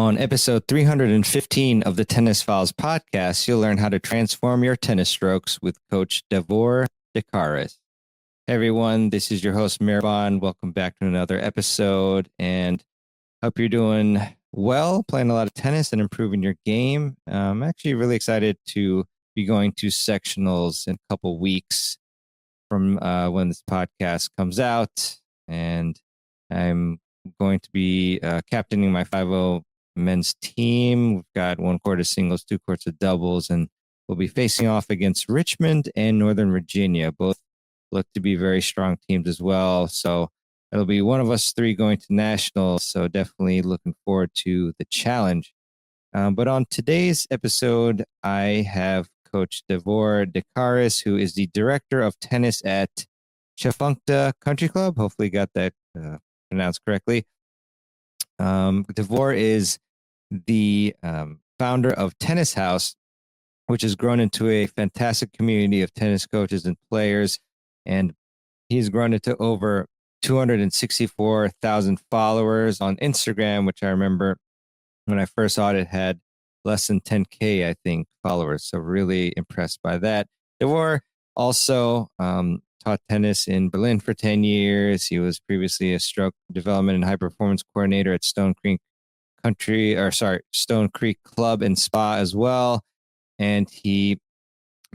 On episode 315 of the Tennis Files podcast, you'll learn how to transform your tennis strokes with Coach Davor Dekaris. Hey everyone, this is your host mehrban. Welcome back to another episode, and hope you're doing well, playing a lot of tennis and improving your game. I'm actually really excited to be going to sectionals in a couple weeks from when this podcast comes out, and I'm going to be captaining my 5-0 men's team. We've got one court of singles, two courts of doubles, and we'll be facing off against Richmond and Northern Virginia. Both look to be very strong teams as well. So it'll be one of us three going to nationals. So definitely looking forward to the challenge. But on today's episode, I have Coach Davor Dekaris, who is the director of tennis at Chafunkta Country Club. Hopefully got that pronounced correctly. Davor is the founder of Tennis House, which has grown into a fantastic community of tennis coaches and players. And he's grown it to over 264,000 followers on Instagram, which I remember when I first saw it had less than 10K, I think, followers. So really impressed by that. Davor also taught tennis in Berlin for 10 years. He was previously a stroke development and high performance coordinator at Stone Creek Club and Spa as well. And he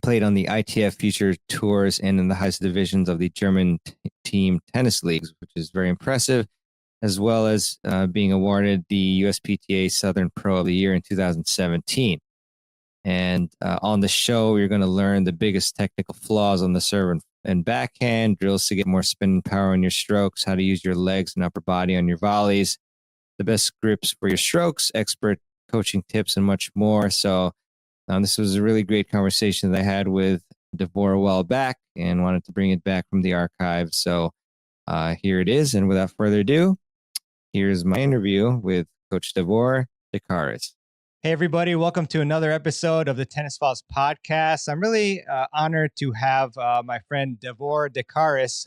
played on the ITF Future Tours and in the highest divisions of the German team tennis leagues, which is very impressive, as well as being awarded the USPTA Southern Pro of the Year in 2017. And on the show, you're going to learn the biggest technical flaws on the serve and backhand, drills to get more spin and power on your strokes, how to use your legs and upper body on your volleys, the best grips for your strokes, expert coaching tips, and much more. So this was a really great conversation that I had with Davor a while back and wanted to bring it back from the archives. So here it is. And without further ado, here's my interview with Coach Davor Dekaris. Hey, everybody. Welcome to another episode of the Tennis Files podcast. I'm really honored to have my friend Davor Dekaris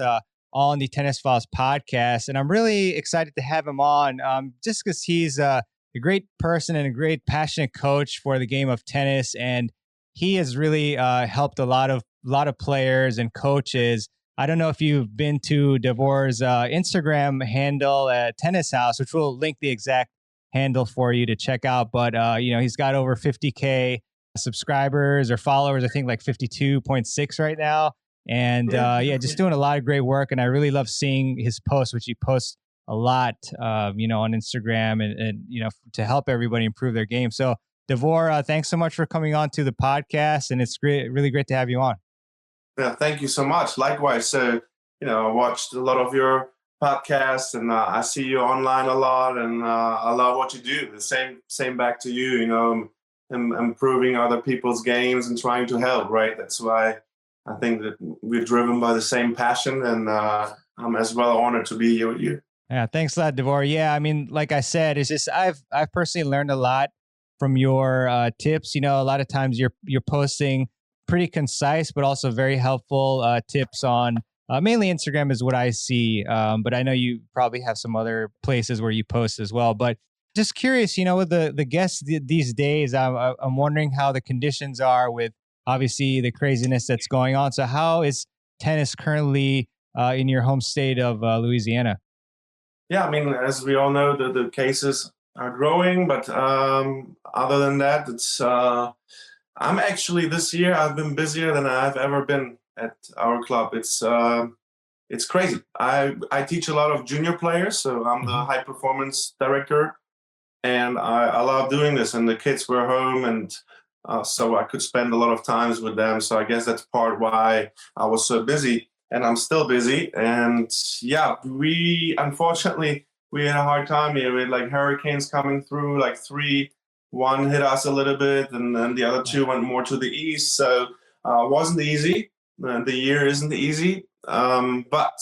on the Tennis Files podcast. And I'm really excited to have him on just because he's a great person and a great passionate coach for the game of tennis. And he has really helped a lot of players and coaches. I don't know if you've been to Davor's Instagram handle at Tennis House, which we'll link the exact handle for you to check out. But, he's got over 50K subscribers or followers, I think like 52.6 right now. And just doing a lot of great work. And I really love seeing his posts, which he posts a lot, on Instagram and to help everybody improve their game. So Davor, thanks so much for coming on to the podcast. And it's really great to have you on. Yeah, thank you so much. Likewise. So, I watched a lot of your podcasts and I see you online a lot and I love what you do. The same back to you, improving other people's games and trying to help, right? That's why I think that we're driven by the same passion, and I'm as well honored to be here with you. Yeah, thanks a lot, Davor. Yeah, I mean, like I said, it's just I've personally learned a lot from your tips. A lot of times you're posting pretty concise, but also very helpful tips on mainly Instagram is what I see. But I know you probably have some other places where you post as well. But just curious, with the guests these days, I'm wondering how the conditions are with obviously the craziness that's going on. So how is tennis currently in your home state of Louisiana? Yeah, I mean, as we all know, the cases are growing, but other than that, it's I'm actually this year I've been busier than I've ever been at our club. It's crazy. I teach a lot of junior players, so I'm the high performance director, and I love doing this. And the kids were home, and so I could spend a lot of times with them. So I guess that's part why I was so busy. And I'm still busy. And yeah, unfortunately, we had a hard time here. We had like hurricanes coming through, like 3, one hit us a little bit, and then the other 2 went more to the east. So it wasn't easy. The year isn't easy. But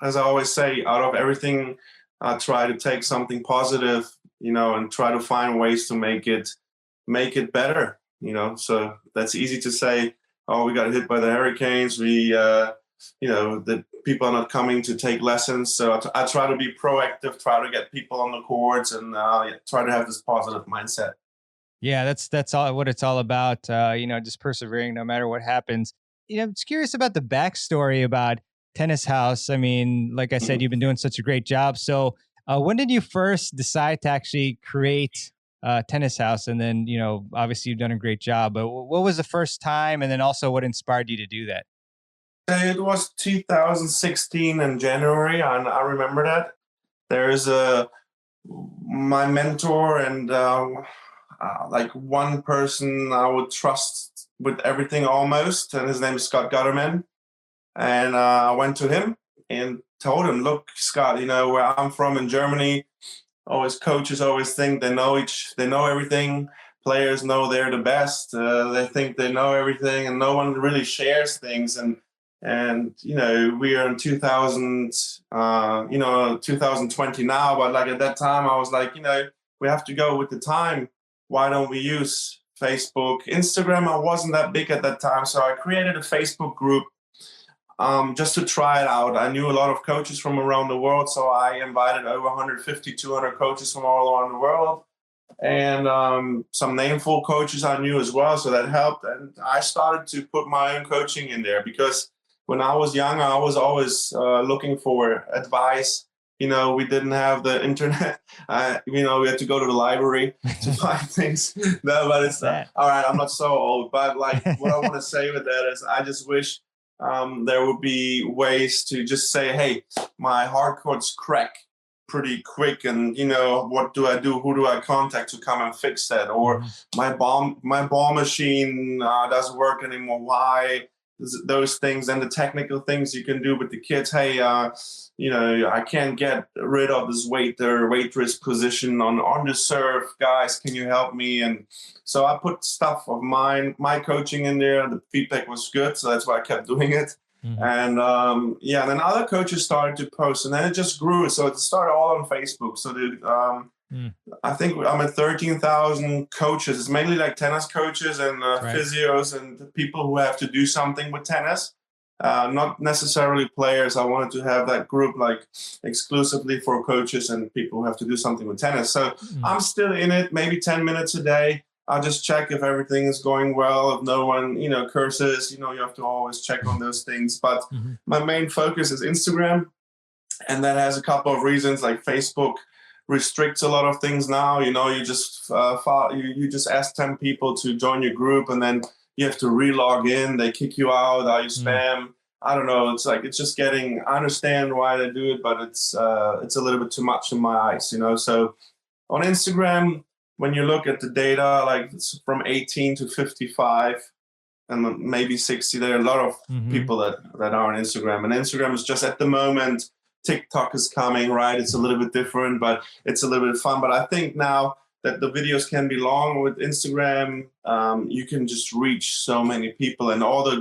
as I always say, out of everything, I try to take something positive, and try to find ways to make it better, So that's easy to say, oh, we got hit by the hurricanes. The people are not coming to take lessons. So I try to be proactive, try to get people on the courts, and try to have this positive mindset. Yeah, that's all what it's all about. Just persevering no matter what happens. I'm just curious about the backstory about Tennis House. I mean, like I said, Mhm. you've been doing such a great job. So, when did you first decide to actually create Tennis House? And then, obviously you've done a great job. But what was the first time? And then also, what inspired you to do that? It was 2016 in January, and I remember that. There's my mentor and like one person I would trust with everything almost, and his name is Scott Gutterman. And I went to him and told him, "Look, Scott, where I'm from in Germany, always coaches always think they know everything. Players know they're the best. They think they know everything, and no one really shares things. And we are in 2020 now, but like at that time, I was like, we have to go with the time. Why don't we use Facebook, Instagram? I wasn't that big at that time, so I created a Facebook group just to try it out. I knew a lot of coaches from around the world, so I invited over 150, 200 coaches from all around the world, and some nameful coaches I knew as well, so that helped. And I started to put my own coaching in there because when I was young, I was always looking for advice. We didn't have the internet. We had to go to the library to find things. No, but it's all right. I'm not so old, but like what I want to say with that is I just wish there would be ways to just say, hey, my hard courts crack pretty quick, and what do I do? Who do I contact to come and fix that? Or my ball machine doesn't work anymore. Why? Those things and the technical things you can do with the kids. Hey, I can't get rid of this waitress position on the serve. Guys, can you help me? And so I put stuff of my coaching in there. The feedback was good, so that's why I kept doing it. And and then other coaches started to post, and then it just grew. So it started all on Facebook. So I think I'm at 13,000 coaches. It's mainly like tennis coaches and physios and people who have to do something with tennis. Not necessarily players. I wanted to have that group like exclusively for coaches and people who have to do something with tennis. So I'm still in it, maybe 10 minutes a day. I'll just check if everything is going well. If no one, curses, you have to always check on those things. But my main focus is Instagram. And that has a couple of reasons, like Facebook restricts a lot of things now. You just you just ask 10 people to join your group, and then you have to re-log in. They kick you out. Are you spam? I don't know. It's like, it's just getting, I understand why they do it, but it's a little bit too much in my eyes, So on Instagram, when you look at the data, like it's from 18 to 55 and maybe 60, there are a lot of people that are on Instagram. And Instagram is just at the moment, TikTok is coming, right? It's a little bit different, but it's a little bit fun. But I think now that the videos can be long with Instagram, you can just reach so many people. And all the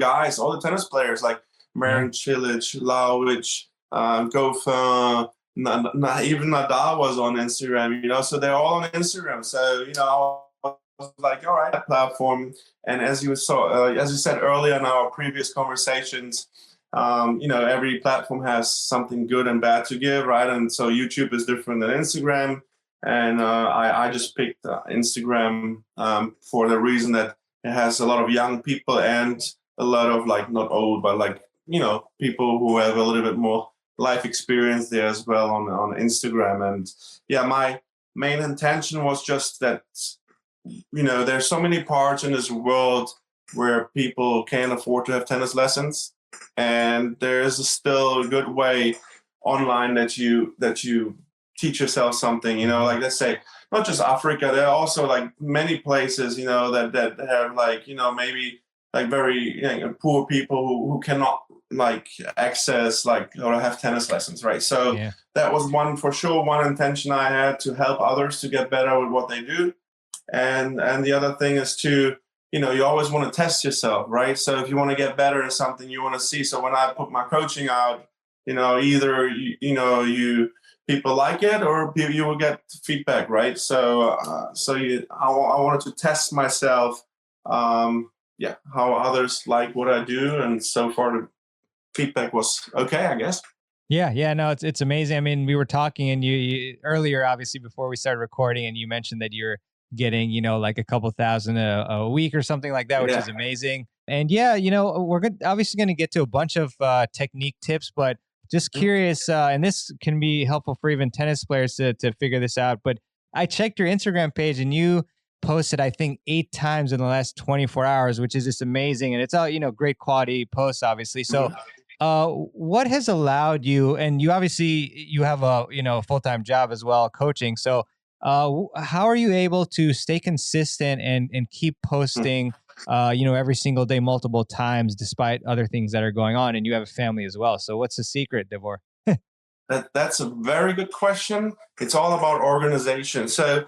tennis players like Marin Cilic, Laovic, Goffin, even Nadal was on Instagram, so they're all on Instagram. So, I was like, all right, that platform. And as you said earlier in our previous conversations, every platform has something good and bad to give, right? And so YouTube is different than Instagram. And I just picked Instagram for the reason that it has a lot of young people and a lot of like, not old, but like, people who have a little bit more life experience there as well on Instagram. And my main intention was just that, there's so many parts in this world where people can't afford to have tennis lessons. And there's still a good way online that you teach yourself something, like let's say, not just Africa, there are also like many places, that have like, maybe like very poor people who cannot like access like or have tennis lessons, right? So that was one intention I had, to help others to get better with what they do. And the other thing is to, you always want to test yourself, right? So if you want to get better in something, you want to see. So when I put my coaching out, either you people like it or you will get feedback, right? So I wanted to test myself, how others like what I do, and so far feedback was okay, I guess. Yeah, no, it's amazing. I mean, we were talking and you earlier, obviously, before we started recording, and you mentioned that you're getting, like a couple thousand a week or something like that, which Yeah. is amazing. And yeah, we're obviously going to get to a bunch of technique tips, but just curious, and this can be helpful for even tennis players to figure this out. But I checked your Instagram page and you posted, I think, 8 times in the last 24 hours, which is just amazing. And it's all, great quality posts, obviously. So what has allowed you, and you obviously you have a full-time job as well, coaching. So how are you able to stay consistent and keep posting every single day, multiple times, despite other things that are going on? And you have a family as well. So what's the secret, Davor? That's a very good question. It's all about organization. So,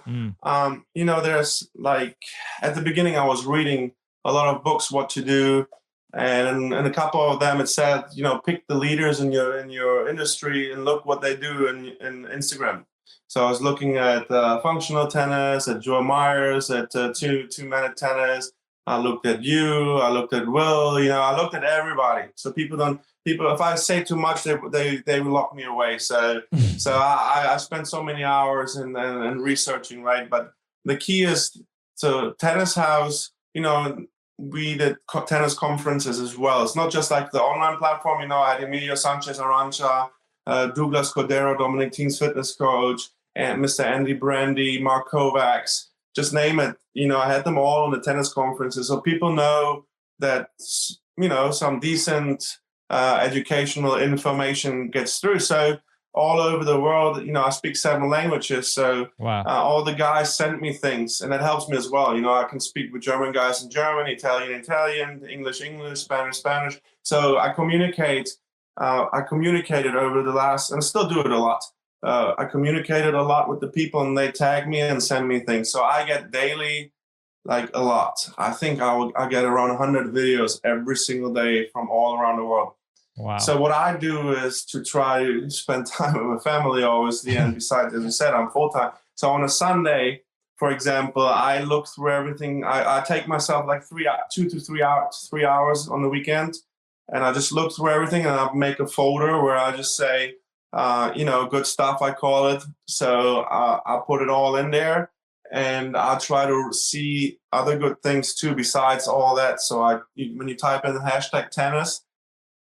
there's like at the beginning, I was reading a lot of books, what to do, and a couple of them it said, pick the leaders in your industry and look what they do in Instagram. So I was looking at functional tennis, at Joe Myers, at two-minute tennis. I looked at you. I looked at Will. I looked at everybody. So people, if I say too much, they will lock me away. So I spent so many hours in researching, right? But the key is, so Tennis House, we did tennis conferences as well. It's not just like the online platform. I had Emilio Sanchez Arancha, Douglas Cordero, Dominic Thiem's fitness coach, and Mr. Andy Brandy, Mark Kovacs, just name it. I had them all on the tennis conferences. So people know that, some decent educational information gets through. So all over the world, I speak 7 languages. So Wow. All the guys send me things, and that helps me as well. I can speak with German guys in German, Italian, English, Spanish. So I communicated over the last, and still do it a lot. I communicated a lot with the people, and they tag me and send me things. So I get daily, like a lot. I think I get around 100 videos every single day from all around the world. Wow. So what I do is to try to spend time with my family, obviously, and besides, as you said, I'm full-time. So on a Sunday, for example, I look through everything. I take myself like 2 to 3 hours on the weekend, and I just look through everything, and I make a folder where I just say, good stuff, I call it. So I put it all in there, and I try to see other good things too besides all that. So when you type in the hashtag tennis,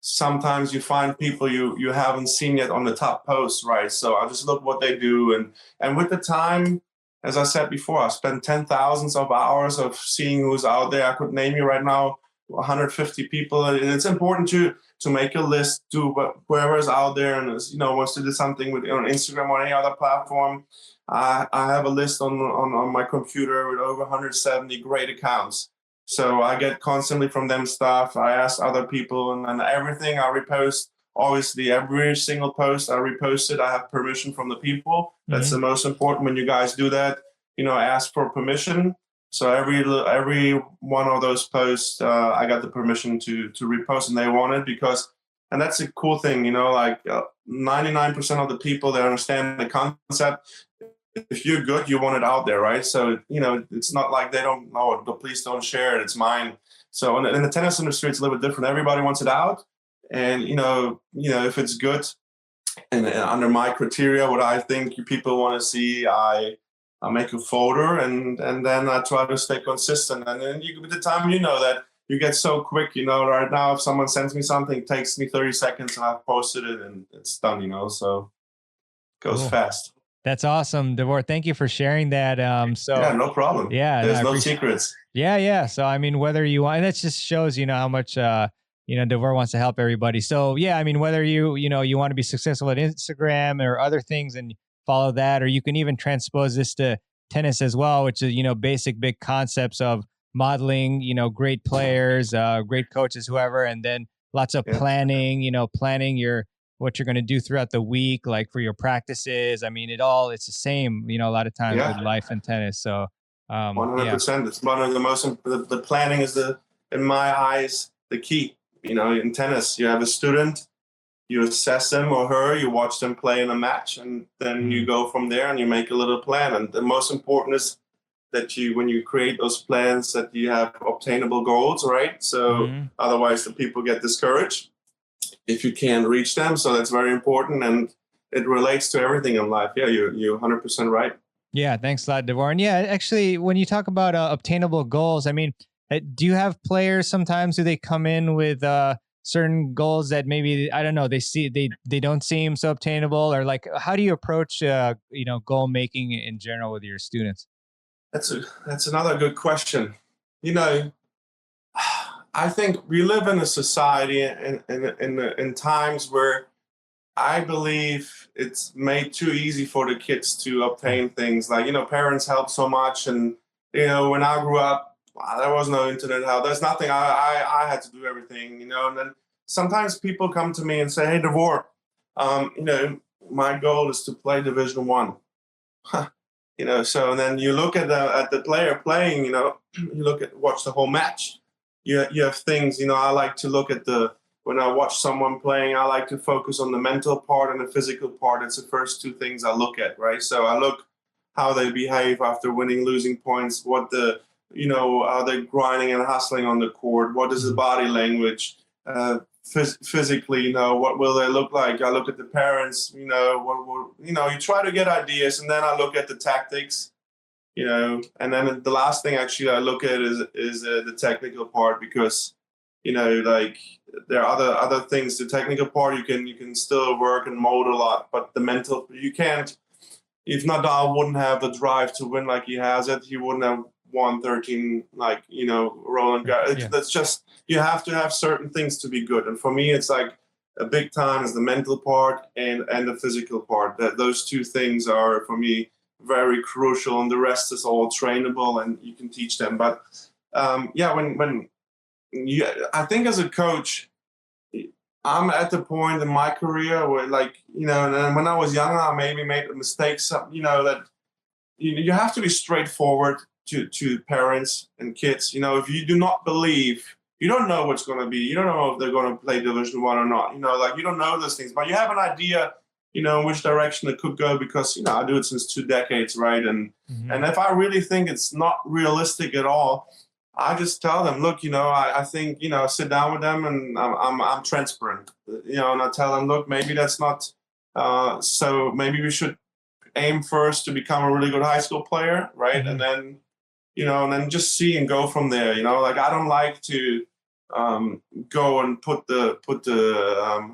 sometimes you find people you haven't seen yet on the top posts, right? So I just look what they do, and with the time, as I said before, I spend 10,000s of hours of seeing who's out there. I could name you right now 150 people, and it's important to make a list, do whoever's out there and wants to do something with on Instagram or any other platform. I have a list on my computer with over 170 great accounts. So I get constantly from them stuff. I ask other people, and everything I repost. Obviously, every single post I reposted, I have permission from the people. That's the most important. When you guys do that, ask for permission. So every one of those posts, I got the permission to repost, and they want it and that's a cool thing. 99% of the people that understand the concept. If you're good, you want it out there, right? So, it's not like they don't know, but please don't share it. It's mine. So in the tennis industry, it's a little bit different. Everybody wants it out. And, if it's good and under my criteria, what I think people want to see, I make a folder and then I try to stay consistent. And then with the time, that you get so quick, right now, if someone sends me something, it takes me 30 seconds and I've posted it and it's done, so it goes fast. That's awesome, Davor. Thank you for sharing that. Yeah, no problem. Yeah, there's no secrets. Yeah. So I mean, whether you want, and that just shows how much Davor wants to help everybody. So yeah, I mean, whether you want to be successful at Instagram or other things and follow that, or you can even transpose this to tennis as well, which is basic big concepts of modeling, great players, great coaches, whoever, and then lots of planning. Planning what you're going to do throughout the week, like for your practices. I mean, it's the same, a lot of times with life and tennis. So 100%. It's one of the most, the planning is in my eyes, the key. In tennis, you have a student, you assess him or her, you watch them play in a match, and then you go from there and you make a little plan. And the most important is that when you create those plans, that you have obtainable goals, right? So otherwise the people get discouraged. if you can't reach them. So that's very important, and it relates to everything in life. Yeah, you're 100% right. Yeah, thanks a lot, Davor. And yeah, actually, when you talk about obtainable goals, I mean, do you have players sometimes who they come in with certain goals that maybe, I don't know, they don't seem so obtainable, or like, how do you approach goal making in general with your students? That's another good question. You know, I think we live in a society in times where I believe it's made too easy for the kids to obtain things. Like, parents help so much. And, when I grew up, there was no internet help. There's nothing. I had to do everything, and then sometimes people come to me and say, hey, Davor, my goal is to play Division One. So and then you look at the player playing, you watch the whole match. You have things, I like to look at when I watch someone playing, I like to focus on the mental part and the physical part. It's the first two things I look at, right? So I look how they behave after winning, losing points, are they grinding and hustling on the court? What is the body language? Physically, what will they look like? I look at the parents, you try to get ideas, and then I look at the tactics, and then the last thing actually I look at is the technical part, because like there are other things. The technical part you can still work and mold a lot, but the mental you can't. If Nadal wouldn't have the drive to win like he has it, he wouldn't have won 13 like Roland Garros. Yeah. That's just, you have to have certain things to be good. And for me, it's like a big time is the mental part and the physical part. That those two things are for me very crucial, and the rest is all trainable and you can teach them. But I think as a coach, I'm at the point in my career where, and when I was younger, I maybe made a mistake. That you have to be straightforward to parents and kids. If you do not believe, you don't know what's going to be. You don't know if they're going to play Division One or not. You don't know those things, but you have an idea, which direction it could go, because I do it since 2 decades, right? And and if I really think it's not realistic at all, I just tell them, look, I think, sit down with them, and I'm transparent, and I tell them, look, maybe that's not, so maybe we should aim first to become a really good high school player, right? And then, and then just see and go from there, like I don't like to go and put the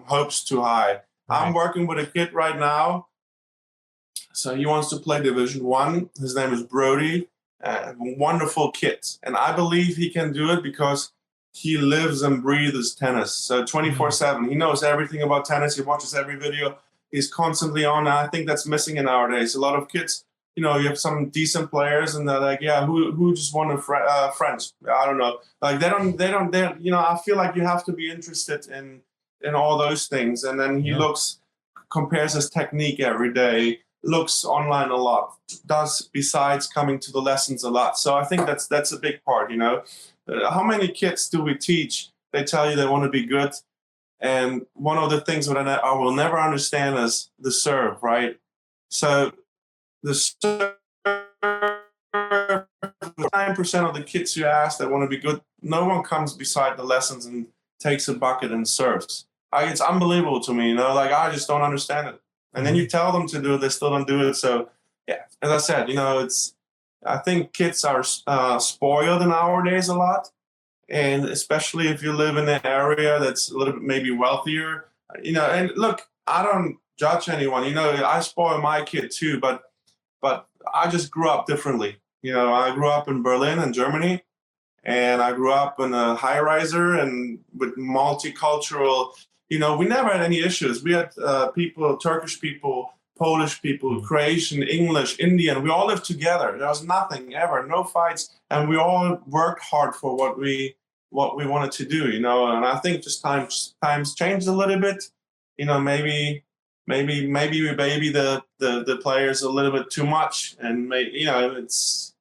hopes too high. Right. I'm working with a kid right now. So he wants to play Division One. His name is Brody. Wonderful kid, and I believe he can do it because he lives and breathes tennis. So 24/7, he knows everything about tennis. He watches every video. He's constantly on. And I think that's missing in nowadays. A lot of kids, you have some decent players, and they're like, yeah, who just won French? I don't know. Like they don't. I feel like you have to be interested in all those things. And then he compares his technique every day. Looks online a lot, does besides coming to the lessons a lot. So I think that's a big part, How many kids do we teach? They tell you they want to be good. And one of the things that I will never understand is the serve, right? So the serve, 9% of the kids you ask that want to be good, no one comes beside the lessons and takes a bucket and serves. It's unbelievable to me, I just don't understand it. And then you tell them to do it, they still don't do it. So, yeah, as I said, I think kids are spoiled nowadays a lot. And especially if you live in an area that's a little bit maybe wealthier, and look, I don't judge anyone. I spoil my kid too, but I just grew up differently. I grew up in Berlin and Germany, and I grew up in a high-riser and with multicultural. We never had any issues. We had people, Turkish people, Polish people, Croatian, English, Indian. We all lived together. There was nothing ever, no fights, and we all worked hard for what we wanted to do. And I think just times changed a little bit. Maybe we baby the players a little bit too much, and it's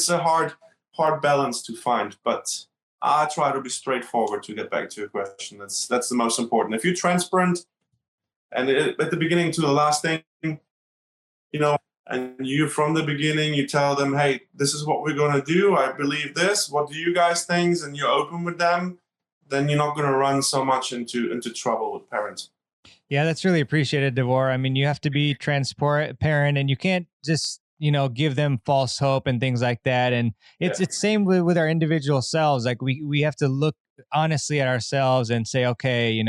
a hard balance to find, but I try to be straightforward to get back to your question. That's the most important. If you're transparent, and at the beginning to the last thing, and you from the beginning, you tell them, hey, this is what we're going to do. I believe this. What do you guys think? And you're open with them. then you're not going to run so much into trouble with parents. Yeah, that's really appreciated, Davor. I mean, you have to be transparent, and you can't just give them false hope and things like that. And it's same with our individual selves. Like we have to look honestly at ourselves and say, okay,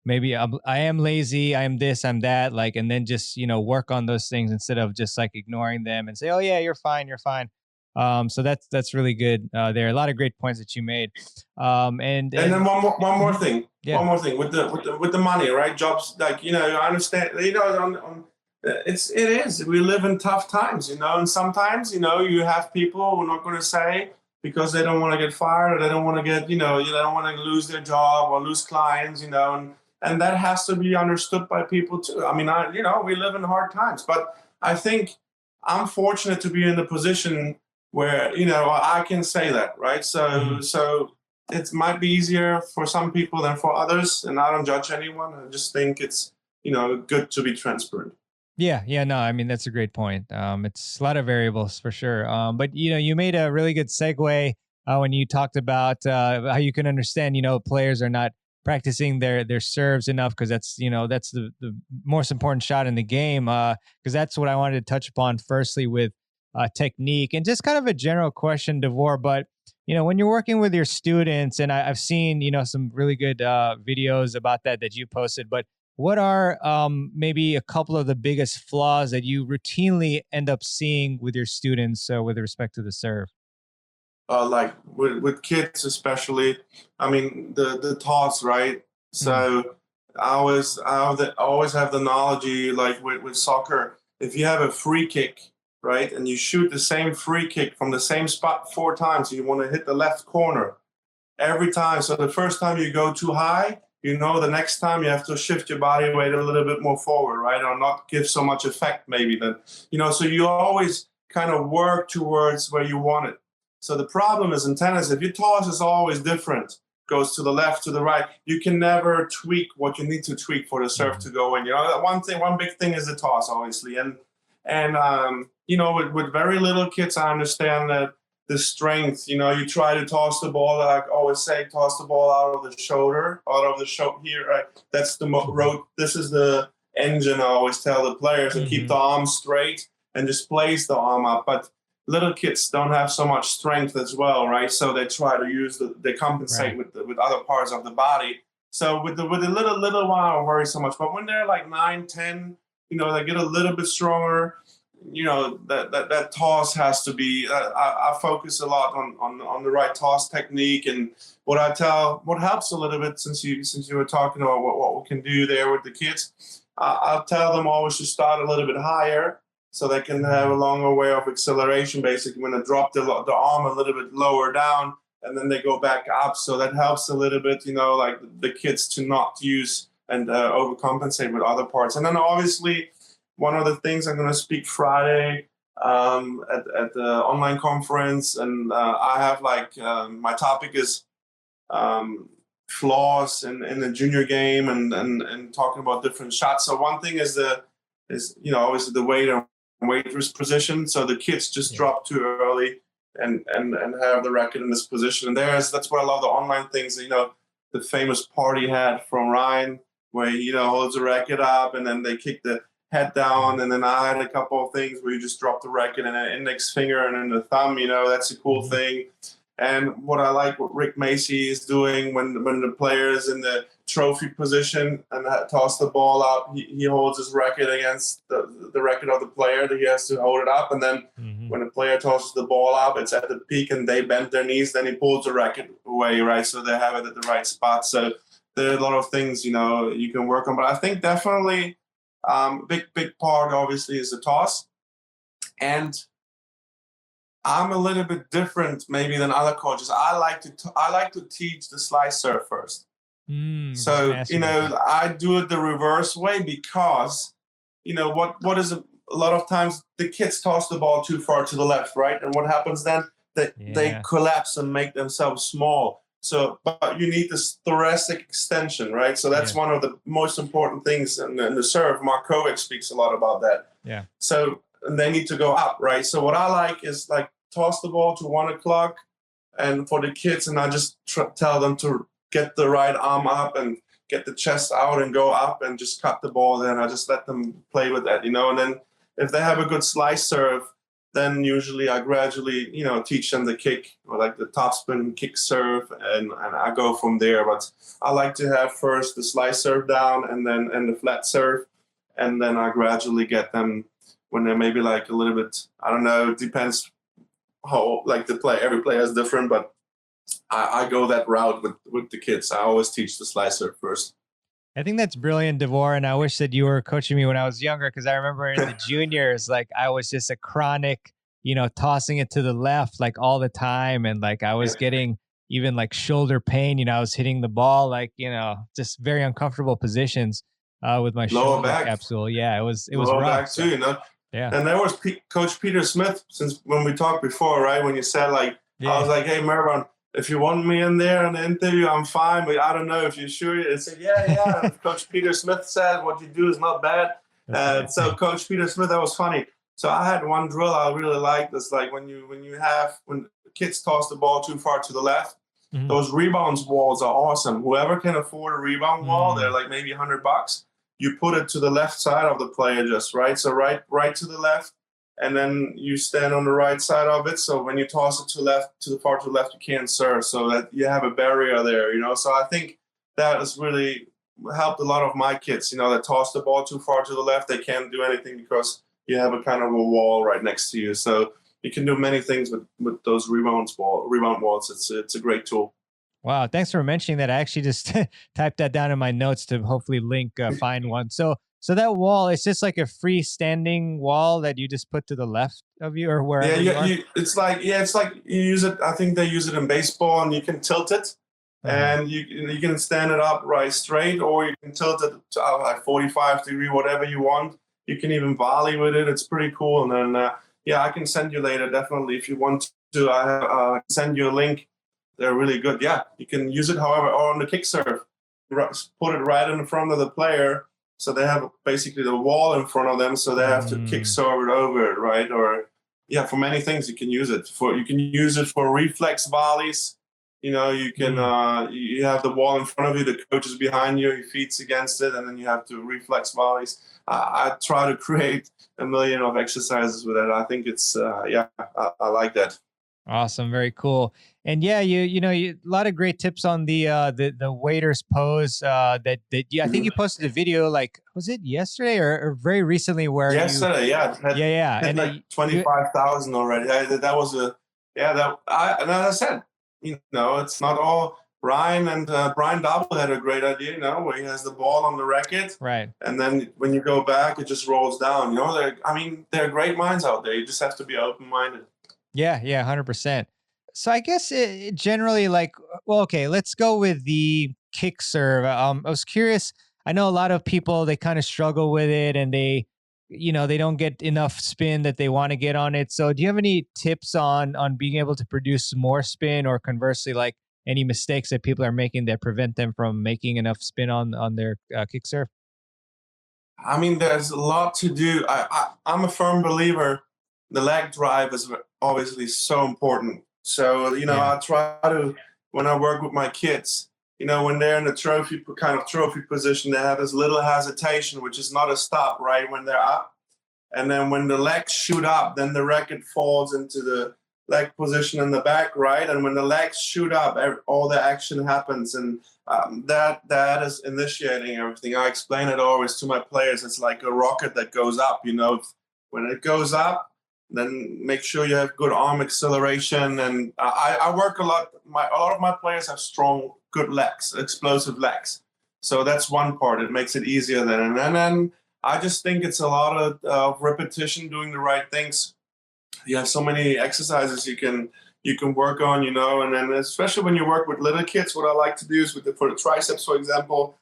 maybe I am lazy, I am this, I'm that. Like, and then just work on those things instead of just like ignoring them and say, oh yeah, you're fine, you're fine. So that's really good. There are a lot of great points that you made. And then one more thing. Yeah. One more thing with the money, right? Jobs, like I understand. It is. We live in tough times, and sometimes you have people who are not going to say because they don't want to get fired or they don't want to get they don't want to lose their job or lose clients, and that has to be understood by people too. I mean, we live in hard times, but I think I'm fortunate to be in the position where I can say that, right? So it might be easier for some people than for others, and I don't judge anyone. I just think it's good to be transparent. Yeah, no, I mean that's a great point. It's a lot of variables for sure. But you made a really good segue when you talked about how you can understand players are not practicing their serves enough because that's the most important shot in the game. Because that's what I wanted to touch upon firstly with technique and just kind of a general question, Davor. But when you're working with your students, and I've seen some really good videos about that you posted, but what are maybe a couple of the biggest flaws that you routinely end up seeing with your students with respect to the serve? Like with kids especially, I mean the toss, right? So I always have the analogy like with soccer. If you have a free kick, right, and you shoot the same free kick from the same spot 4 times, you want to hit the left corner every time. So the first time you go too high, the next time you have to shift your body weight a little bit more forward, right? Or not give so much effect maybe then, so you always kind of work towards where you want it. So the problem is in tennis, if your toss is always different, goes to the left, to the right, you can never tweak what you need to tweak for the serve to go in. One big thing is the toss, obviously. And with very little kids, I understand that the strength, you try to toss the ball, like I always say, toss the ball out of the shoulder here, right? That's the road. This is the engine, I always tell the players, and keep the arm straight and just place the arm up. But little kids don't have so much strength as well, right? So they try to they compensate with other parts of the body. So with the little one, I don't worry so much. But when they're like 9, 10, they get a little bit stronger. That toss has to be. I focus a lot on the right toss technique, and what helps a little bit since you were talking about what we can do there with the kids. I'll tell them always to start a little bit higher so they can have a longer way of acceleration. Basically, when they drop the arm a little bit lower down, and then they go back up. So that helps a little bit. Like the kids to not use and overcompensate with other parts, and then obviously. One of the things I'm going to speak Friday at the online conference, and I have my topic is flaws in the junior game and talking about different shots. So one thing is obviously the weight position. So the kids just drop too early and have the racket in this position. And that's what I love the online things. The famous part he had from Ryan where he holds the racket up and then they kick the head down, and then I had a couple of things where you just drop the racket and an index finger and then the thumb, that's a cool thing. And what I like what Rick Macy is doing when the player is in the trophy position and toss the ball up, he holds his racket against the racket of the player that he has to hold it up, and then when the player tosses the ball up, it's at the peak and they bend their knees, then he pulls the racket away, right? So they have it at the right spot. So there are a lot of things, you can work on, but I think definitely big part obviously is the toss, and I'm a little bit different maybe than other coaches. I like to teach the slice serve first. So I do it the reverse way because what is a lot of times the kids toss the ball too far to the left, right? And what happens then? They collapse and make themselves small. So, but you need this thoracic extension, right? So that's one of the most important things in the serve. Mark Kovac speaks a lot about that. Yeah. So they need to go up, right? So what I like is toss the ball to 1 o'clock, and for the kids, and I just tell them to get the right arm up and get the chest out and go up and just cut the ball. Then I just let them play with that, And then if they have a good slice serve, then usually I gradually, teach them the kick, or like the topspin kick serve, and I go from there. But I like to have first the slice serve down and the flat serve, and then I gradually get them when they're maybe like a little bit, I don't know, it depends how like every player is different, but I go that route with the kids. I always teach the slice serve first. I think that's brilliant, Davor. And I wish that you were coaching me when I was younger, because I remember in the juniors, like I was just a chronic, tossing it to the left like all the time. And like I was getting even like shoulder pain, I was hitting the ball, like, just very uncomfortable positions with my lower shoulder back capsule. Yeah, it was lower rough. back too, Yeah. And there was Coach Peter Smith, since when we talked before, right? When you said like, I was like, hey, Mehrban, if you want me in there in the interview, I'm fine, but I don't know if you're sure. And said, yeah. And Coach Peter Smith said, what you do is not bad. So Coach Peter Smith, that was funny. So I had one drill I really liked. It's like when kids toss the ball too far to the left, those rebounds walls are awesome. Whoever can afford a rebound wall, they're like maybe $100. You put it to the left side of the player, just right. So right to the left. And then you stand on the right side of it. So when you toss it too far to the left, you can't serve. So that you have a barrier there, So I think that has really helped a lot of my kids, that toss the ball too far to the left. They can't do anything because you have a kind of a wall right next to you. So you can do many things with those rebound walls. It's a great tool. Wow. Thanks for mentioning that. I actually just typed that down in my notes to hopefully find one. So that wall, it's just like a freestanding wall that you just put to the left of you or wherever you are? It's like you use it. I think they use it in baseball, and you can tilt it, and you can stand it up right straight, or you can tilt it to like 45 degree, whatever you want. You can even volley with it. It's pretty cool. And then I can send you later, definitely, if you want to. I send you a link. They're really good. Yeah, you can use it however, or on the kick serve. Put it right in front of the player. So they have basically the wall in front of them, so they have to kick serve it over it, right? Or for many things you can use it for. You can use it for reflex volleys. You can you have the wall in front of you, the coach is behind you, he feeds against it, and then you have to reflex volleys. I try to create a million of exercises with it. I think it's I like that. Awesome, very cool. And yeah, you a lot of great tips on the waiter's pose. I think you posted a video, like, was it yesterday or very recently? Where yesterday, and like 25,000 already. That was and as I said, it's not all. Brian Dobble had a great idea, where he has the ball on the racket, right? And then when you go back, it just rolls down. There are great minds out there. You just have to be open-minded. Yeah, 100%. So I guess generally, like, well, okay, let's go with the kick serve. I was curious. I know a lot of people, they kind of struggle with it, and they don't get enough spin that they want to get on it. So do you have any tips on being able to produce more spin, or conversely, like any mistakes that people are making that prevent them from making enough spin on their kick serve? There's a lot to do. I'm a firm believer. The leg drive is obviously so important. So, I try to, when I work with my kids, when they're in the trophy position, they have this little hesitation, which is not a stop, right, when they're up. And then when the legs shoot up, then the racket falls into the leg position in the back, right? And when the legs shoot up, all the action happens. And that is initiating everything. I explain it always to my players. It's like a rocket that goes up, when it goes up, then make sure you have good arm acceleration. And I work a lot. A lot of my players have strong, good legs, explosive legs. So that's one part. It makes it easier then. And then I just think it's a lot of repetition, doing the right things. You have so many exercises you can work on, and then especially when you work with little kids, what I like to do is for the triceps, for example,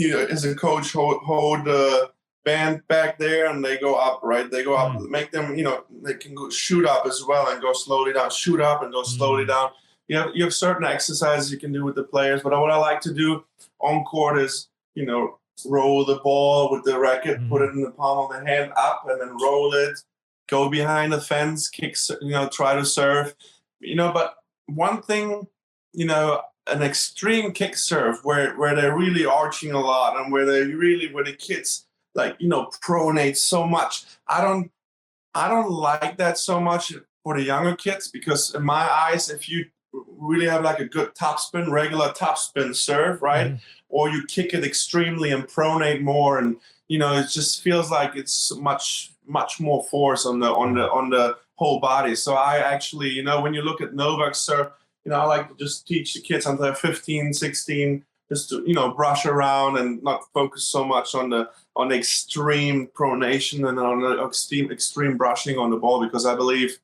as a coach, hold the band back there, and they go up, right? They go up, make them, they can go shoot up as well and go slowly down, shoot up and go slowly down. You have certain exercises you can do with the players, but what I like to do on court is, roll the ball with the racket, put it in the palm of the hand up, and then roll it, go behind the fence, kick, try to serve, but one thing, an extreme kick serve where they're really arching a lot and where the kids pronate so much. I don't like that so much for the younger kids, because in my eyes, if you really have like a good topspin, regular topspin serve, right? Or you kick it extremely and pronate more, and it just feels like it's much more force on the whole body. So I actually, when you look at Novak's serve, I like to just teach the kids until they're 15, 16, just to, brush around and not focus so much on the extreme pronation and on the extreme brushing on the ball, because I believe,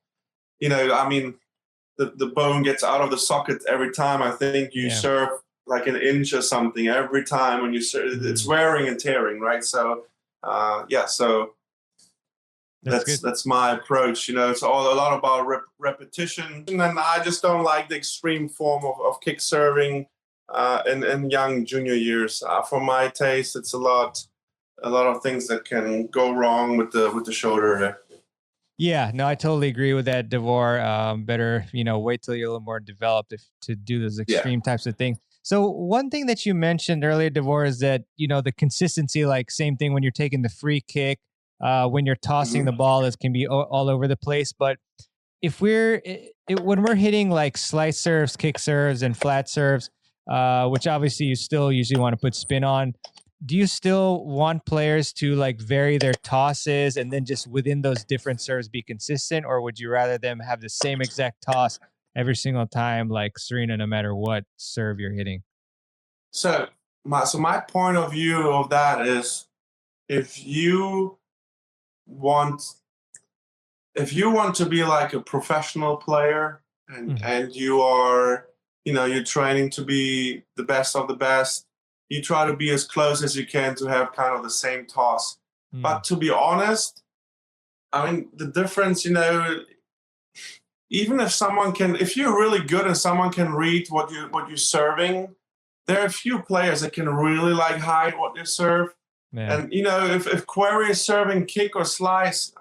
the bone gets out of the socket every time. I think you serve like an inch or something every time when you serve. It's wearing and tearing, right? So, so that's my approach. It's a lot about repetition, and I just don't like the extreme form of kick serving in young junior years. For my taste, it's a lot of things that can go wrong with the shoulder there. Yeah, no, I totally agree with that, Davor. Better, wait till you're a little more developed to do those extreme types of things. So one thing that you mentioned earlier, Davor, is that, the consistency, like same thing when you're taking the free kick, when you're tossing the ball, it can be all over the place. But if when we're hitting like slice serves, kick serves, and flat serves, which obviously you still usually want to put spin on, do you still want players to like vary their tosses and then just within those different serves be consistent, or would you rather them have the same exact toss every single time, like Serena, no matter what serve you're hitting? So my point of view of that is, if you want to be like a professional player and you are, you're training to be the best of the best, you try to be as close as you can to have kind of the same toss. But to be honest, I mean, the difference, even if you're really good and someone can read what you're serving, there are a few players that can really like hide what they serve. Yeah. And if Query is serving kick or slice,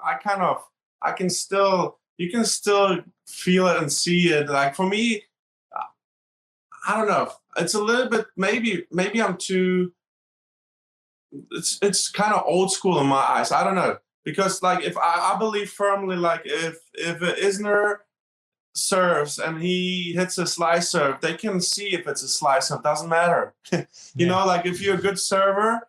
you can still feel it and see it. Like for me, I don't know. It's a little bit, maybe I'm too, it's kind of old school in my eyes. I don't know. Because like, if I believe firmly, like if Isner serves and he hits a slice serve, they can see if it's a slice serve. Doesn't matter. Like if you're a good server,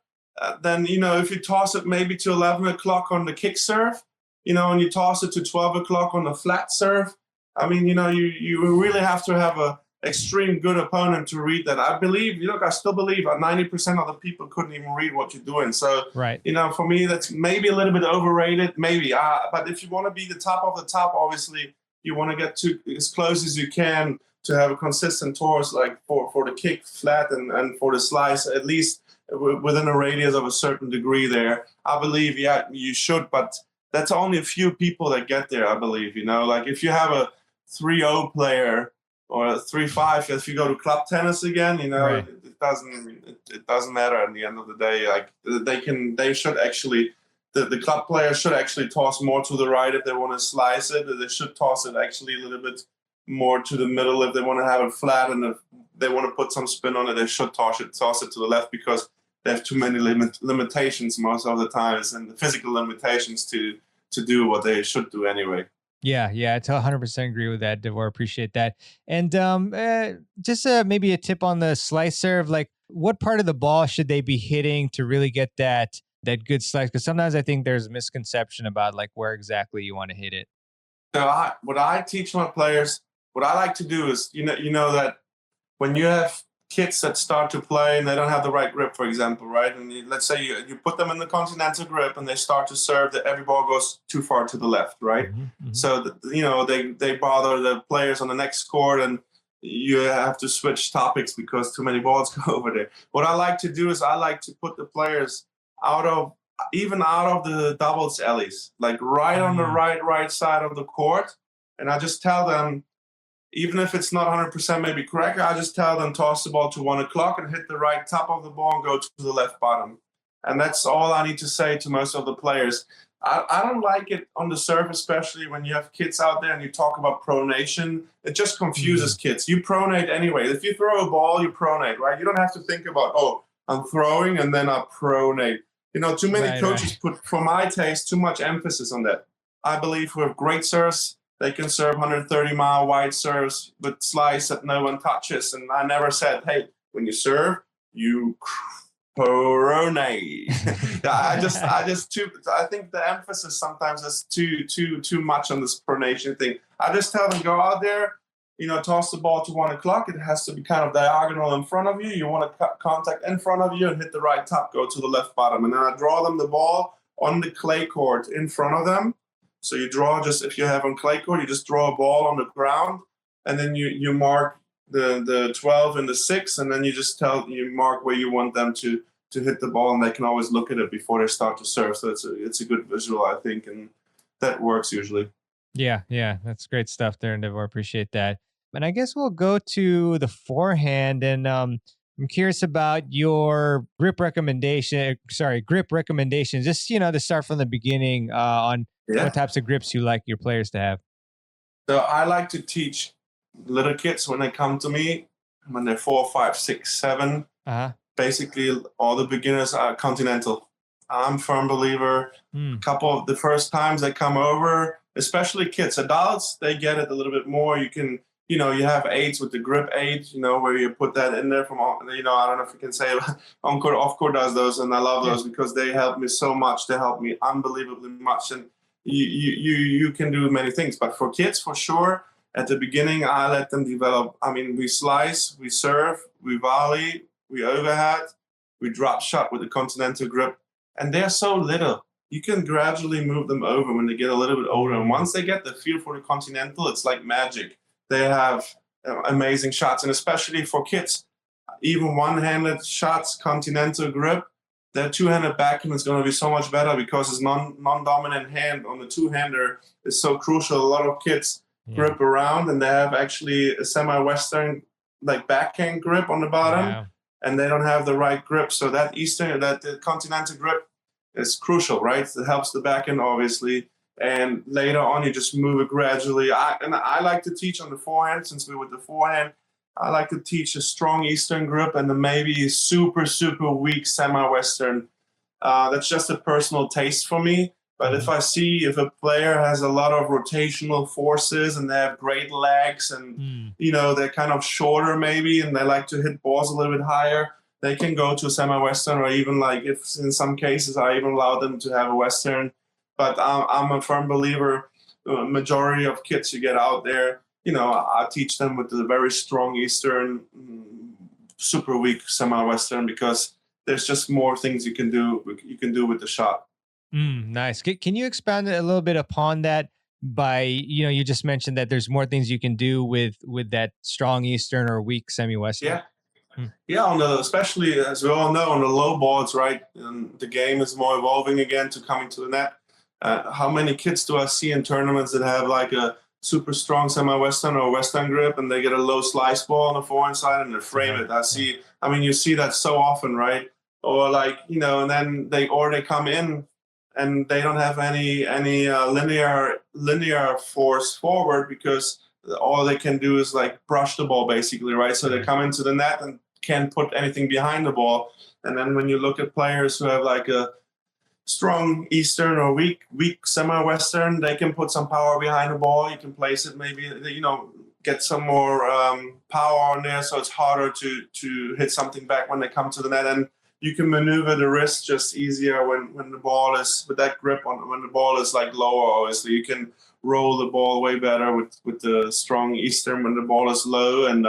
then, if you toss it maybe to 11 o'clock on the kick serve, and you toss it to 12 o'clock on the flat serve, I mean, you really have to have a extreme good opponent to read that. I still believe 90% of the people couldn't even read what you're doing. So, right. For me, that's maybe a little bit overrated, maybe. But if you want to be the top of the top, obviously, you want to get to as close as you can to have a consistent toss, like for the kick flat and for the slice, at least within a radius of a certain degree there. I believe, you should, but that's only a few people that get there, I believe. Like if you have a 3-0 player or a 3-5, if you go to club tennis again, right. it doesn't matter at the end of the day. Like they should actually, the club player should actually toss more to the right if they want to slice it. They should toss it actually a little bit more to the middle if they want to have it flat, and if they want to put some spin on it, they should toss it to the left, because they have too many limitations most of the times, and the physical limitations to do what they should do anyway. Yeah, I 100% agree with that, Davor. Appreciate that. And just maybe a tip on the slice serve, like what part of the ball should they be hitting to really get that good slice? Because sometimes I think there's a misconception about like where exactly you want to hit it. So what I teach my players, what I like to do is, that when you have kids that start to play and they don't have the right grip, for example, right? And let's say you put them in the continental grip and they start to serve, that every ball goes too far to the left, right? So, they bother the players on the next court, and you have to switch topics because too many balls go over there. What I like to do is I like to put the players out of the doubles alleys, like right on the right side of the court. And I just tell them, even if it's not 100% maybe correct, I just tell them toss the ball to 1 o'clock and hit the right top of the ball and go to the left bottom. And that's all I need to say to most of the players. I don't like it on the serve, especially when you have kids out there and you talk about pronation. It just confuses kids. You pronate anyway. If you throw a ball, you pronate, right? You don't have to think about, oh, I'm throwing and then I pronate. Too many coaches put, for my taste, too much emphasis on that. I believe with great serves, they can serve 130-mile wide serves with slice that no one touches. And I never said, hey, when you serve, you pronate. I think the emphasis sometimes is too much on this pronation thing. I just tell them, go out there, toss the ball to 1 o'clock. It has to be kind of diagonal in front of you. You want to cut contact in front of you and hit the right top, go to the left bottom. And then I draw them the ball on the clay court in front of them. So you draw, just if you have on clay court, you just draw a ball on the ground, and then you mark the 12 and the 6, and then you mark where you want them to hit the ball, and they can always look at it before they start to serve. So it's a good visual, I think, and that works usually. Yeah, that's great stuff there, Davor. Appreciate that. And I guess we'll go to the forehand, and I'm curious about your grip recommendations. Just to start from the beginning on what types of grips you like your players to have. So I like to teach little kids when they come to me, when they're 4, 5, 6, 7. Basically, all the beginners are continental. I'm a firm believer. Couple of the first times they come over, especially kids. Adults, they get it a little bit more. You can, you have aids with the grip aid, where you put that in there from, I don't know if you can say on-court, off-court does those, and I love those because they help me so much. They help me unbelievably much, and you can do many things. But for kids, for sure, at the beginning, I let them develop. I mean, we slice, we serve, we volley, we overhead, we drop shot with the continental grip. And they're so little. You can gradually move them over when they get a little bit older. And once they get the feel for the continental, it's like magic. They have amazing shots. And especially for kids, even one-handed shots, continental grip, their two-handed backhand is going to be so much better because his non-dominant hand on the two-hander is so crucial. A lot of kids grip around, and they have actually a semi-Western like backhand grip on the bottom, and they don't have the right grip. So that the continental grip is crucial, right? It helps the backhand, obviously. And later on, you just move it gradually. I like to teach on the forehand, since we're with the forehand. I like to teach a strong Eastern grip and then maybe super, super weak semi-Western. That's just a personal taste for me. But if I see if a player has a lot of rotational forces and they have great legs and, they're kind of shorter maybe and they like to hit balls a little bit higher, they can go to a semi-Western, or even like if in some cases I even allow them to have a Western. But I'm a firm believer, majority of kids you get out there, I teach them with the very strong Eastern, super weak semi-Western, because there's just more things you can do with the shot. Nice. Can you expand a little bit upon that? By you just mentioned that there's more things you can do with that strong Eastern or weak semi-Western. Yeah, especially as we all know, on the low balls, right? And the game is more evolving again to coming to the net. How many kids do I see in tournaments that have like a super strong semi-Western or Western grip, and they get a low slice ball on the forehand side and they frame it? You see that so often, right? Or like, and then they come in and they don't have any linear force forward, because all they can do is like brush the ball basically, right? So they come into the net and can't put anything behind the ball. And then when you look at players who have like a strong Eastern or weak semi-Western, they can put some power behind the ball. You can place it maybe, get some more power on there, so it's harder to hit something back when they come to the net. And you can maneuver the wrist just easier when the ball is with that grip on, when the ball is like lower. Obviously, you can roll the ball way better with the strong Eastern when the ball is low, and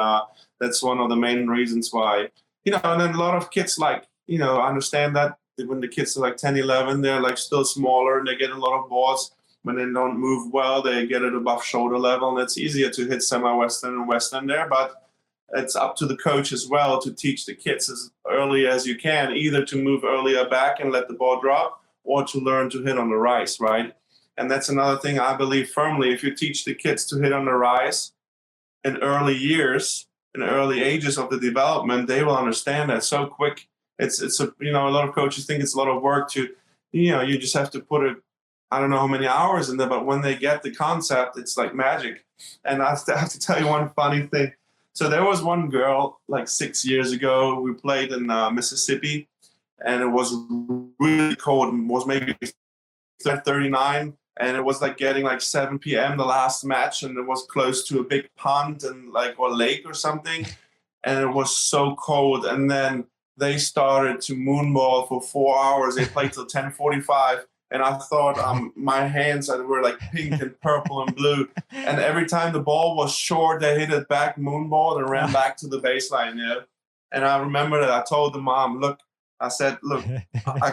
that's one of the main reasons why. And then a lot of kids understand that when the kids are like 10, 11, they're like still smaller and they get a lot of balls. When they don't move well, they get it above shoulder level, and it's easier to hit semi-Western and Western there. But it's up to the coach as well to teach the kids as early as you can, either to move earlier back and let the ball drop, or to learn to hit on the rise, right? And that's another thing I believe firmly. If you teach the kids to hit on the rise in early years, in early ages of the development, they will understand that so quick. It's a lot of coaches think it's a lot of work to, you just have to put I don't know how many hours in there, but when they get the concept, it's like magic. And I have to tell you one funny thing. So there was one girl like 6 years ago. We played in Mississippi, and it was really cold. It was maybe 39, and it was like getting like 7 p.m. the last match, and it was close to a big pond and like or lake or something, and it was so cold. And then they started to moonball for 4 hours. They played till 10:45. And I thought my hands were like pink and purple and blue. And every time the ball was short, they hit it back, moonball, and ran back to the baseline. And I remember that I told the mom, look, I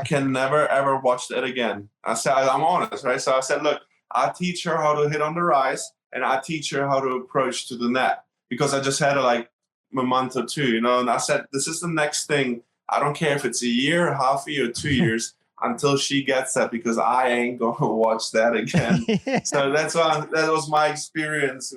can never, ever watch that again. I said, I'm honest, right? So I said, look, I teach her how to hit on the rise, and I teach her how to approach to the net, because I just had like a month or two, and I said, this is the next thing. I don't care if it's a year, half a year, 2 years. Until she gets that, because I ain't gonna watch that again. So that was my experience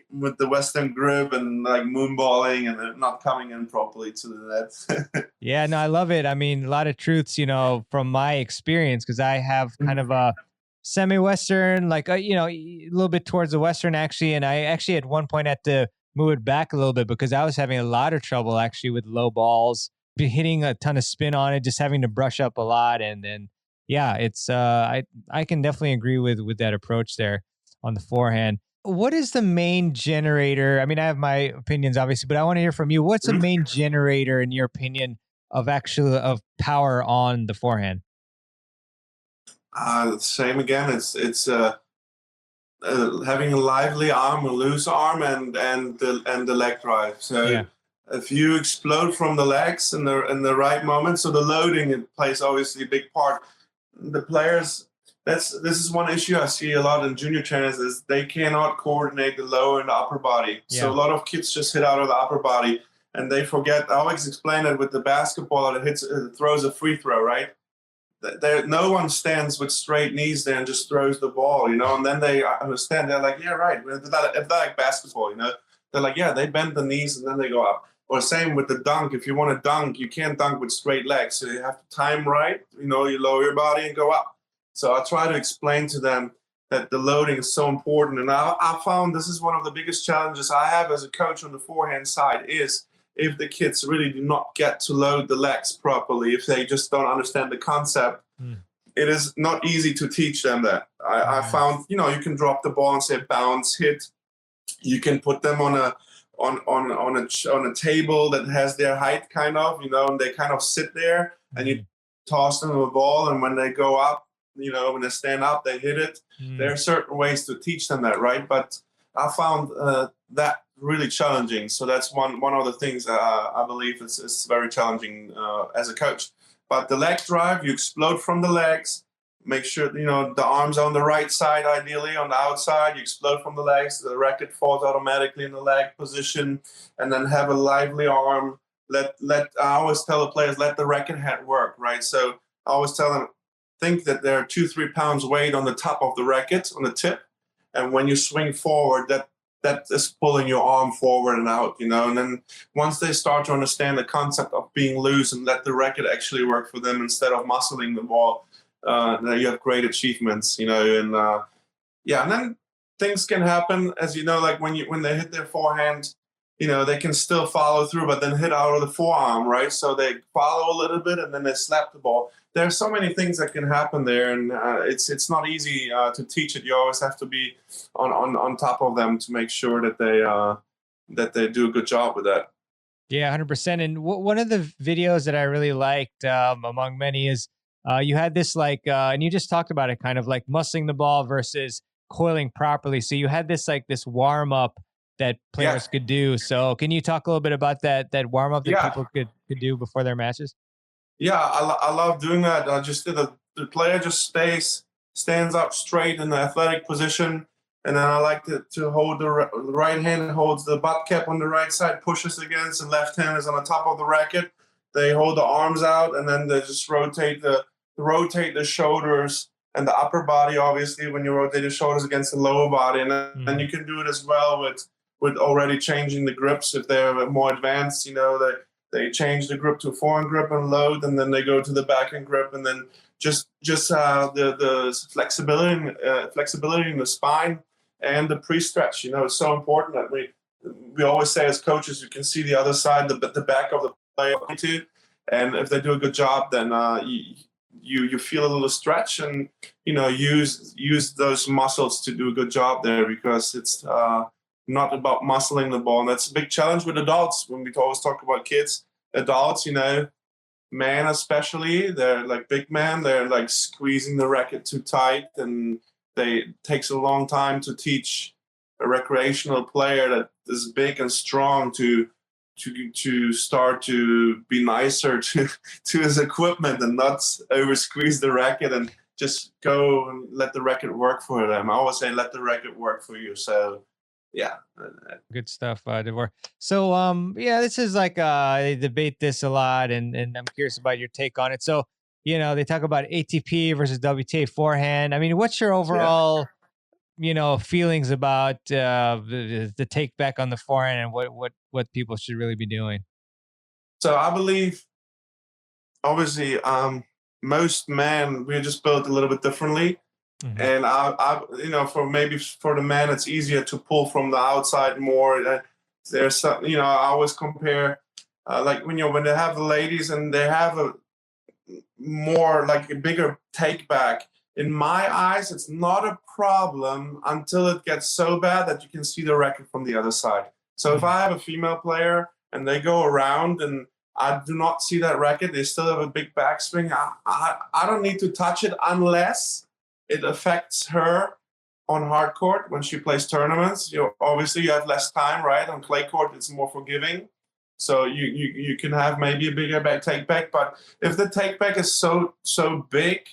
with the Western grip and like moonballing and not coming in properly to the net. Yeah, no, I love it. I mean, a lot of truths, from my experience, because I have kind of a semi-Western, like, a little bit towards the Western actually. And I actually at one point had to move it back a little bit because I was having a lot of trouble actually with low balls, be hitting a ton of spin on it, just having to brush up a lot. And then, yeah, it's, I can definitely agree with that approach there on the forehand. What is the main generator? I mean, I have my opinions obviously, but I want to hear from you. What's the main generator in your opinion of power on the forehand? Same again. It's having a lively arm, a loose arm, and the leg drive. So Yeah. if you explode from the legs in the right moment, so the loading, it plays obviously a big part. The players, this is one issue I see a lot in junior trainers, is they cannot coordinate the lower and the upper body. So Yeah. a lot of kids just hit out of the upper body, and they forget. I always explain it with the basketball that it throws a free throw, right? No one stands with straight knees there and just throws the ball, and then they understand. They're like, yeah, right. If they're like basketball, they're like, yeah, they bend the knees and then they go up. Or same with the dunk. If you want to dunk, you can't dunk with straight legs. So you have to time right. You lower your body and go up. So I try to explain to them that the loading is so important. And I found this is one of the biggest challenges I have as a coach on the forehand side is if the kids really do not get to load the legs properly, if they just don't understand the concept, it is not easy to teach them that. I found, you can drop the ball and say bounce, hit. You can put them on a table that has their height kind of, and they kind of sit there and you toss them a ball, and when they go up, when they stand up, they hit it. There are certain ways to teach them that, right? But I found that really challenging. So that's one of the things I believe is very challenging as a coach. But the leg drive, you explode from the legs. Make sure, the arms are on the right side, ideally on the outside. You explode from the legs. The racket falls automatically in the leg position, and then have a lively arm. I always tell the players, let the racket head work, right? So I always tell them, think that there are 2-3 pounds weight on the top of the racket, on the tip. And when you swing forward, that is pulling your arm forward and out, and then once they start to understand the concept of being loose and let the racket actually work for them instead of muscling the ball, you have great achievements, and then things can happen, as like when they hit their forehand, they can still follow through, but then hit out of the forearm, right? So they follow a little bit and then they slap the ball. There's so many things that can happen there, and it's not easy to teach it. You always have to be on top of them to make sure that they do a good job with that. Yeah, 100%. And one of the videos that I really liked, among many, is you had this and you just talked about it, kind of like muscling the ball versus coiling properly. So you had this warm up that players could do. So can you talk a little bit about that warm up that people could do before their matches? Yeah, I love doing that. I just did the player just stands up straight in the athletic position, and then I like to hold the right hand holds the butt cap on the right side, pushes against, and left hand is on the top of the racket. They hold the arms out, and then they just rotate the shoulders and the upper body. Obviously, when you rotate the shoulders against the lower body, and then you can do it as well with already changing the grips if they're more advanced. they change the grip to forehand grip and load, and then they go to the backhand grip, and then just the flexibility in the spine and the pre-stretch. It's so important that we always say as coaches, you can see the other side, the back of the player too, and if they do a good job, then you feel a little stretch, and use those muscles to do a good job there, because it's not about muscling the ball. And that's a big challenge with adults when we always talk about kids. Adults, men especially, they're like big men, they're like squeezing the racket too tight, and it takes a long time to teach a recreational player that is big and strong to start to be nicer to his equipment and not over squeeze the racket and just go and let the racket work for them. I always say, let the racket work for you. So yeah. Good stuff, Davor. So, this is like, they debate this a lot, and I'm curious about your take on it. So, they talk about ATP versus WTA forehand. I mean, what's your overall, feelings about the take back on the forehand, and what people should really be doing? So I believe, obviously, most men, we're just built a little bit differently. Mm-hmm. And for the man, it's easier to pull from the outside more. There's some, I always compare, like when they have the ladies and they have a bigger take back. In my eyes, it's not a problem until it gets so bad that you can see the racket from the other side. So if I have a female player and they go around and I do not see that racket, they still have a big backswing, I don't need to touch it unless it affects her on hard court when she plays tournaments. Obviously you have less time, right? On clay court, it's more forgiving. So you can have maybe a bigger take back, but if the take back is so big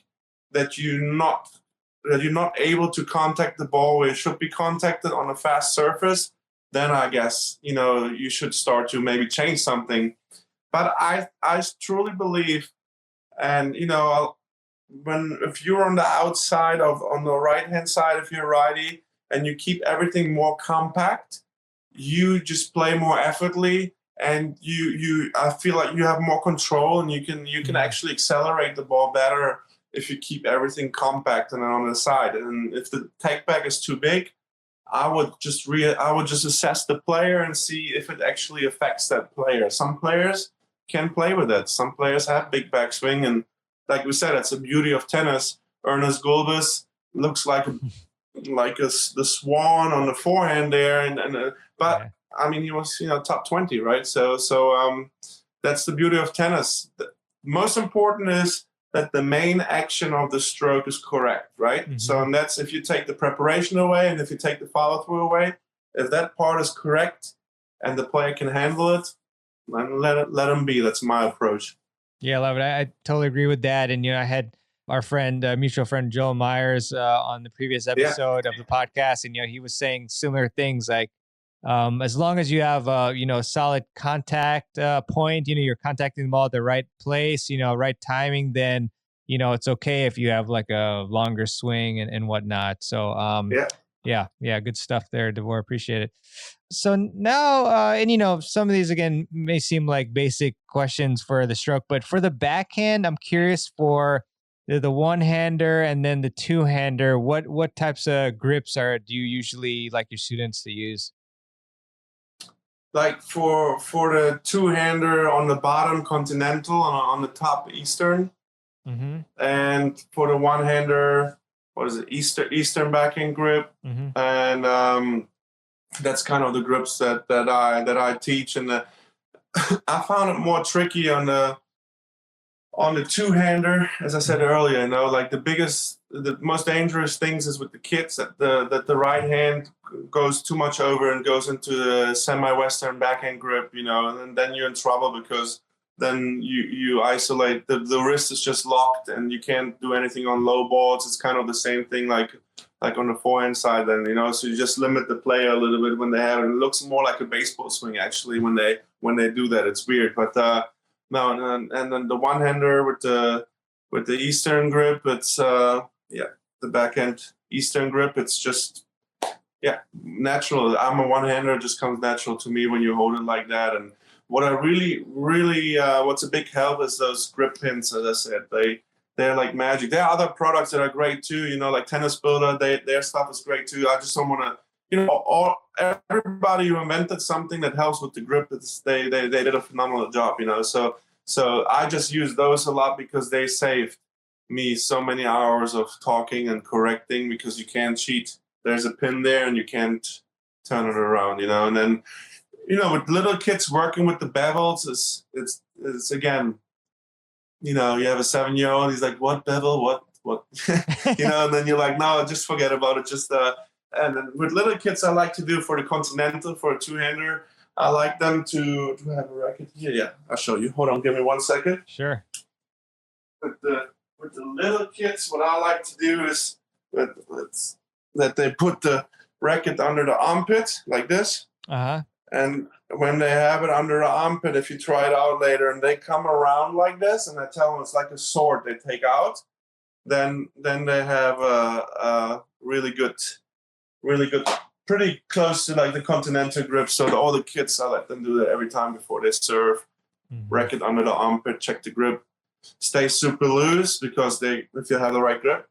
that you're not able to contact the ball where it should be contacted on a fast surface, then I guess you should start to maybe change something. But I truly believe, and if you're on the outside on the right hand side, if you're righty and you keep everything more compact, you just play more effortlessly, and I feel like you have more control, and you can actually accelerate the ball better if you keep everything compact and on the side. And if the take back is too big, I would just assess the player and see if it actually affects that player. Some players can play with it. Some players have big backswing, and like we said, it's the beauty of tennis. Ernest Gulbis looks like the swan on the forehand there, but yeah. I mean, he was top 20, right? So that's the beauty of tennis. The most important is that the main action of the stroke is correct, right? Mm-hmm. So, and that's if you take the preparation away and if you take the follow through away, if that part is correct and the player can handle it, then let him be. That's my approach. Yeah, I love it. I totally agree with that. And I had our mutual friend Joel Myers on the previous episode of the podcast, and he was saying similar things like, as long as you have a solid contact point, you're contacting the ball at the right place, right timing, then it's okay if you have like a longer swing and whatnot. So yeah, good stuff there, Davor. Appreciate it. So now, and some of these again may seem like basic questions for the stroke, but for the backhand, I'm curious for the one-hander and then the two-hander. What types of grips do you usually like your students to use? Like for the two-hander, on the bottom, continental, and on the top, eastern. Mm-hmm. And for the one-hander, what is it, eastern backhand grip. Mm-hmm. And that's kind of the grips that I teach. And I found it more tricky on the two-hander, as I said earlier. Like the most dangerous things is with the kids that the right hand goes too much over and goes into the semi-western backhand grip, and then you're in trouble, because then you isolate the wrist is just locked and you can't do anything on low balls. It's kind of the same thing like on the forehand side, then so you just limit the player a little bit when they have it. It looks more like a baseball swing actually when they do that. It's weird, but no, and then the one-hander with the eastern grip, it's the backhand eastern grip. It's just natural. I'm a one-hander. It just comes natural to me when you hold it like that. And what I really what's a big help is those grip pins. As I said, they're like magic. There are other products that are great too. Like Tennis Builder, their stuff is great too. I just don't want to. Everybody who invented something that helps with the grip, they did a phenomenal job. So I just use those a lot because they saved me so many hours of talking and correcting, because you can't cheat. There's a pin there and you can't turn it around, and then, with little kids working with the bevels, it's again, you have a 7-year-old, he's like, what bevel, what, and then you're like, no, just forget about it. And then with little kids, I like to do for the Continental, for a two-hander, I like them to have a racket here. Yeah, I'll show you. Hold on, give me 1 second. Sure. With the little kids, what I like to do is that they put the racket under the armpit like this. Uh-huh. And when they have it under the armpit, if you try it out later and they come around like this, and I tell them it's like a sword they take out, then they have a really good, pretty close to like the Continental grip. So all the kids, I let them do that every time before they serve. Racket under the armpit, check the grip. Stay super loose, because if you have the right grip,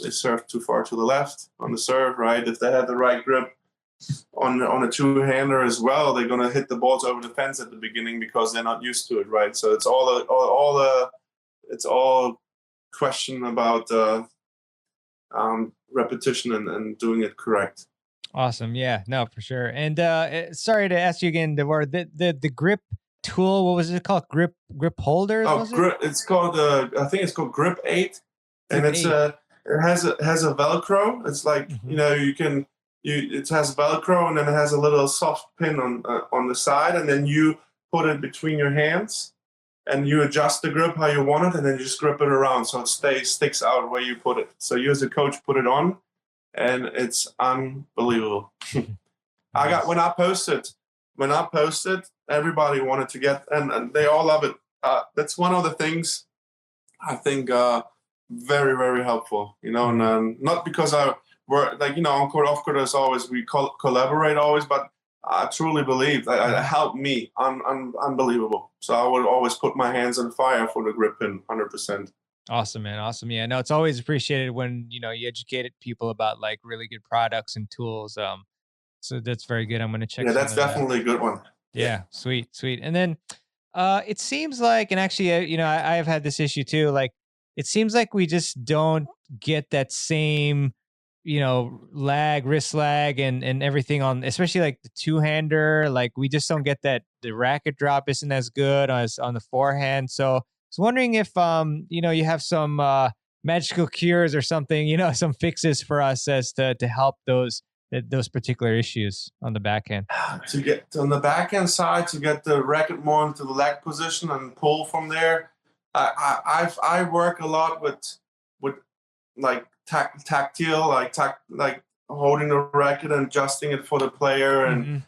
they serve too far to the left on the serve, right? If they have the right grip on a two-hander as well, they're going to hit the balls over the fence at the beginning because they're not used to it, right? So it's all question about repetition and doing it correct. Awesome. Yeah, no, for sure. And sorry to ask you again, Davor, the grip tool, what was it called? Grip holder? It's called I think it's called Grip 8, and it has a Velcro. It's like it has Velcro, and then it has a little soft pin on the side, and then you put it between your hands, and you adjust the grip how you want it, and then you just grip it around so it sticks out where you put it. So you as a coach put it on, and it's unbelievable. When I posted, everybody wanted to get, and they all love it. That's one of the things I think very, very helpful, and not because we're like, on court, off court, as always, we collaborate always, but I truly believe that it helped me unbelievable. So I would always put my hands on fire for the grip pin, 100%. Awesome, man. Awesome. Yeah, no, it's always appreciated when, you educated people about like really good products and tools. So that's very good. I'm going to check. Yeah, that's definitely a good one. Yeah. Sweet. And then it seems like, and actually, I have had this issue too. Like, it seems like we just don't get that same, wrist lag and everything on, especially like the two-hander. Like, we just don't get that. The racket drop isn't as good as on the forehand. So I was wondering if, you have some magical cures or something, some fixes for us as to help those particular issues on the backhand. To get on the backhand side, to get the racket more into the leg position and pull from there. I work a lot with like tactile, like holding the racket and adjusting it for the player, and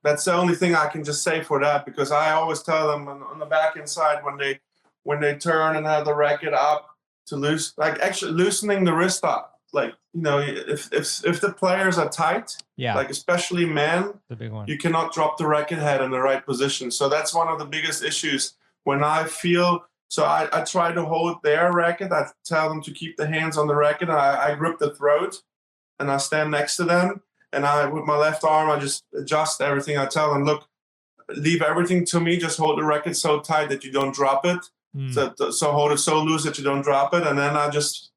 that's the only thing I can just say for that, because I always tell them on the backhand side when they turn and have the racket up to actually loosening the wrist up. Like, if the players are tight, like especially men, the big one, you cannot drop the racket head in the right position. So that's one of the biggest issues when I feel. So I try to hold their racket. I tell them to keep the hands on the racket. I grip the throat, and I stand next to them. And with my left arm, I just adjust everything. I tell them, look, leave everything to me. Just hold the racket so tight that you don't drop it. So hold it so loose that you don't drop it. And then I just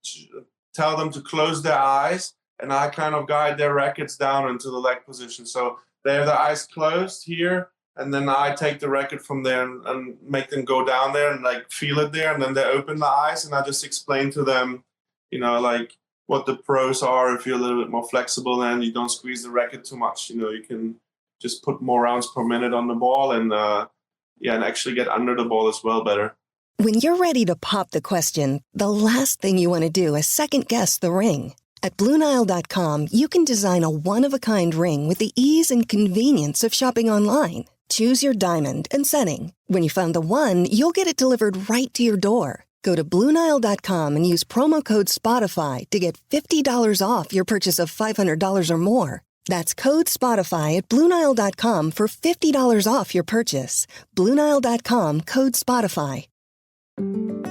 tell them to close their eyes, and I kind of guide their rackets down into the leg position. So they have their eyes closed here, and then I take the racket from there and make them go down there and like feel it there. And then they open the eyes, and I just explain to them, like what the pros are. If you're a little bit more flexible and you don't squeeze the racket too much, you can just put more rounds per minute on the ball and actually get under the ball as well better. When you're ready to pop the question, the last thing you want to do is second-guess the ring. At BlueNile.com, you can design a one-of-a-kind ring with the ease and convenience of shopping online. Choose your diamond and setting. When you find the one, you'll get it delivered right to your door. Go to BlueNile.com and use promo code SPOTIFY to get $50 off your purchase of $500 or more. That's code Spotify at BlueNile.com for $50 off your purchase. BlueNile.com, code Spotify.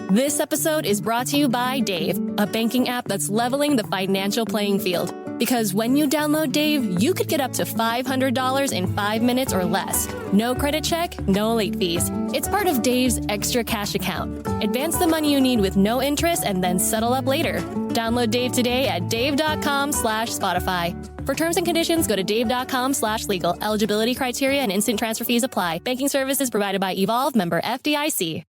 This episode is brought to you by Dave, a banking app that's leveling the financial playing field. Because when you download Dave, you could get up to $500 in 5 minutes or less. No credit check, no late fees. It's part of Dave's extra cash account. Advance the money you need with no interest and then settle up later. Download Dave today at dave.com/Spotify. For terms and conditions, go to dave.com/legal. Eligibility criteria and instant transfer fees apply. Banking services provided by Evolve, member FDIC.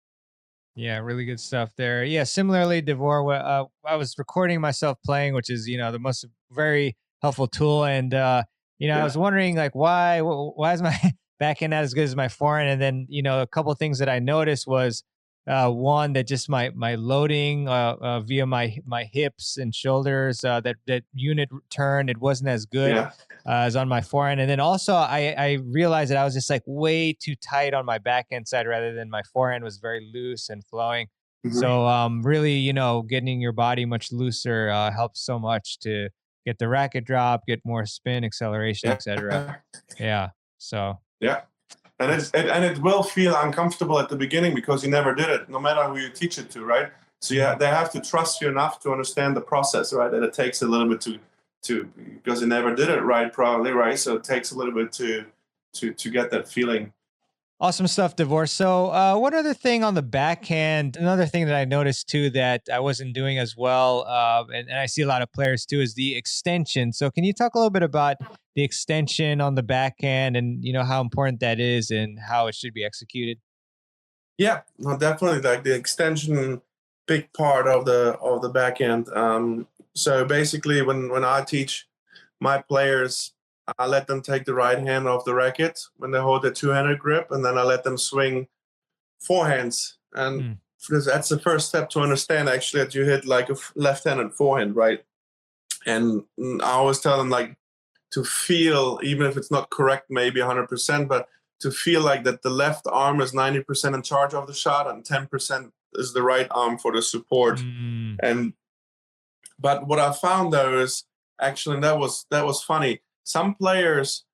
Yeah, really good stuff there. Yeah, similarly, Davor, I was recording myself playing, which is, the most very helpful tool. And, I was wondering, like, why is my backhand not as good as my forehand? And then, a couple of things that I noticed was, one, that just my loading via my hips and shoulders, that unit turn, it wasn't as good as on my forehand. And then also I realized that I was just like way too tight on my backhand side rather than my forehand was very loose and flowing. Mm-hmm. So really, getting your body much looser helps so much to get the racket drop, get more spin, acceleration, etc. Yeah. So yeah. And it will feel uncomfortable at the beginning because you never did it, no matter who you teach it to, right? So they have to trust you enough to understand the process, right? And it takes a little bit to because you never did it right, probably, right? So it takes a little bit to get that feeling. Awesome stuff, Davor. So one other thing on the backhand, another thing that I noticed too that I wasn't doing as well, and I see a lot of players too, is the extension. So can you talk a little bit about the extension on the backhand and, how important that is and how it should be executed? Yeah, no, definitely. Like the extension, big part of the backhand. So basically when I teach my players, I let them take the right hand off the racket when they hold the two-handed grip, and then I let them swing forehands. And because that's the first step to understand actually that you hit like a left-handed forehand, right? And I always tell them like to feel, even if it's not correct, maybe 100%, but to feel like that the left arm is 90% in charge of the shot and 10% is the right arm for the support. But what I found though is actually, and that was funny. Some players,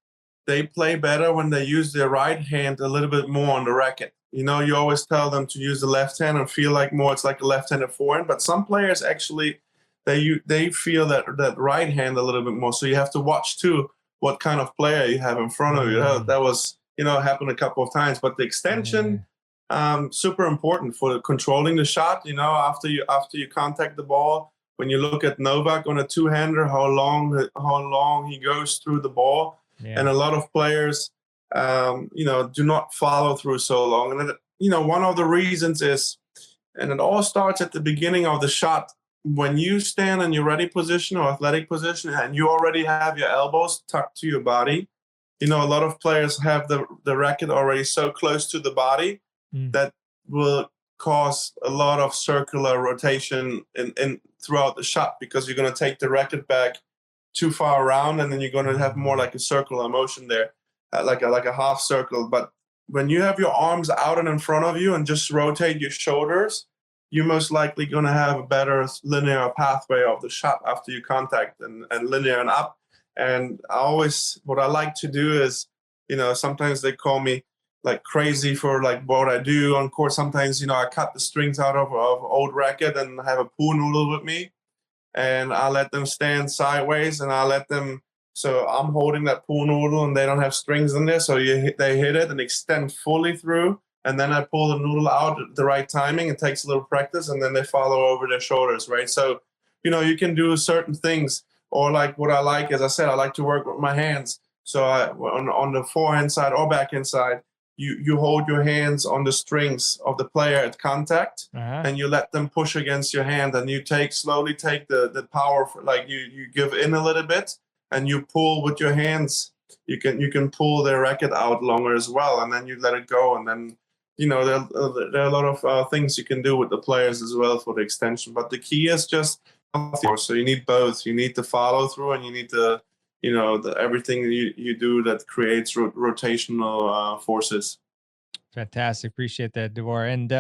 they play better when they use their right hand a little bit more on the racket. You always tell them to use the left hand and feel like more it's like a left-handed forehand. But some players actually, they feel that right hand a little bit more. So you have to watch too what kind of player you have in front of you. That was, happened a couple of times. But the extension, super important for controlling the shot. After you contact the ball. When you look at Novak on a two-hander, how long he goes through the ball, and a lot of players, do not follow through so long. And one of the reasons is, and it all starts at the beginning of the shot. When you stand in your ready position or athletic position, and you already have your elbows tucked to your body, a lot of players have the racket already so close to the body that will cause a lot of circular rotation in throughout the shot, because you're going to take the racket back too far around, and then you're going to have more like a circular motion there, like a half circle. But when you have your arms out and in front of you and just rotate your shoulders, you're most likely going to have a better linear pathway of the shot after you contact and linear and up. And what I like to do is, sometimes they call me like crazy for like what I do on court. Sometimes, I cut the strings out of old racket and have a pool noodle with me, and I let them stand sideways, and I let them, so I'm holding that pool noodle and they don't have strings in there. So they hit it and extend fully through. And then I pull the noodle out at the right timing. It takes a little practice, and then they follow over their shoulders, right? So, you can do certain things, or like what I like, as I said, I like to work with my hands. So on the forehand side or backhand side, you hold your hands on the strings of the player at contact, and you let them push against your hand, and you slowly take the power, like you give in a little bit, and you pull with your hands. You can pull their racket out longer as well, and then you let it go, and then there are a lot of things you can do with the players as well for the extension. But the key is just, so you need both. You need the follow through, and you need the everything you do that creates rotational forces. Fantastic. Appreciate that, Davor. And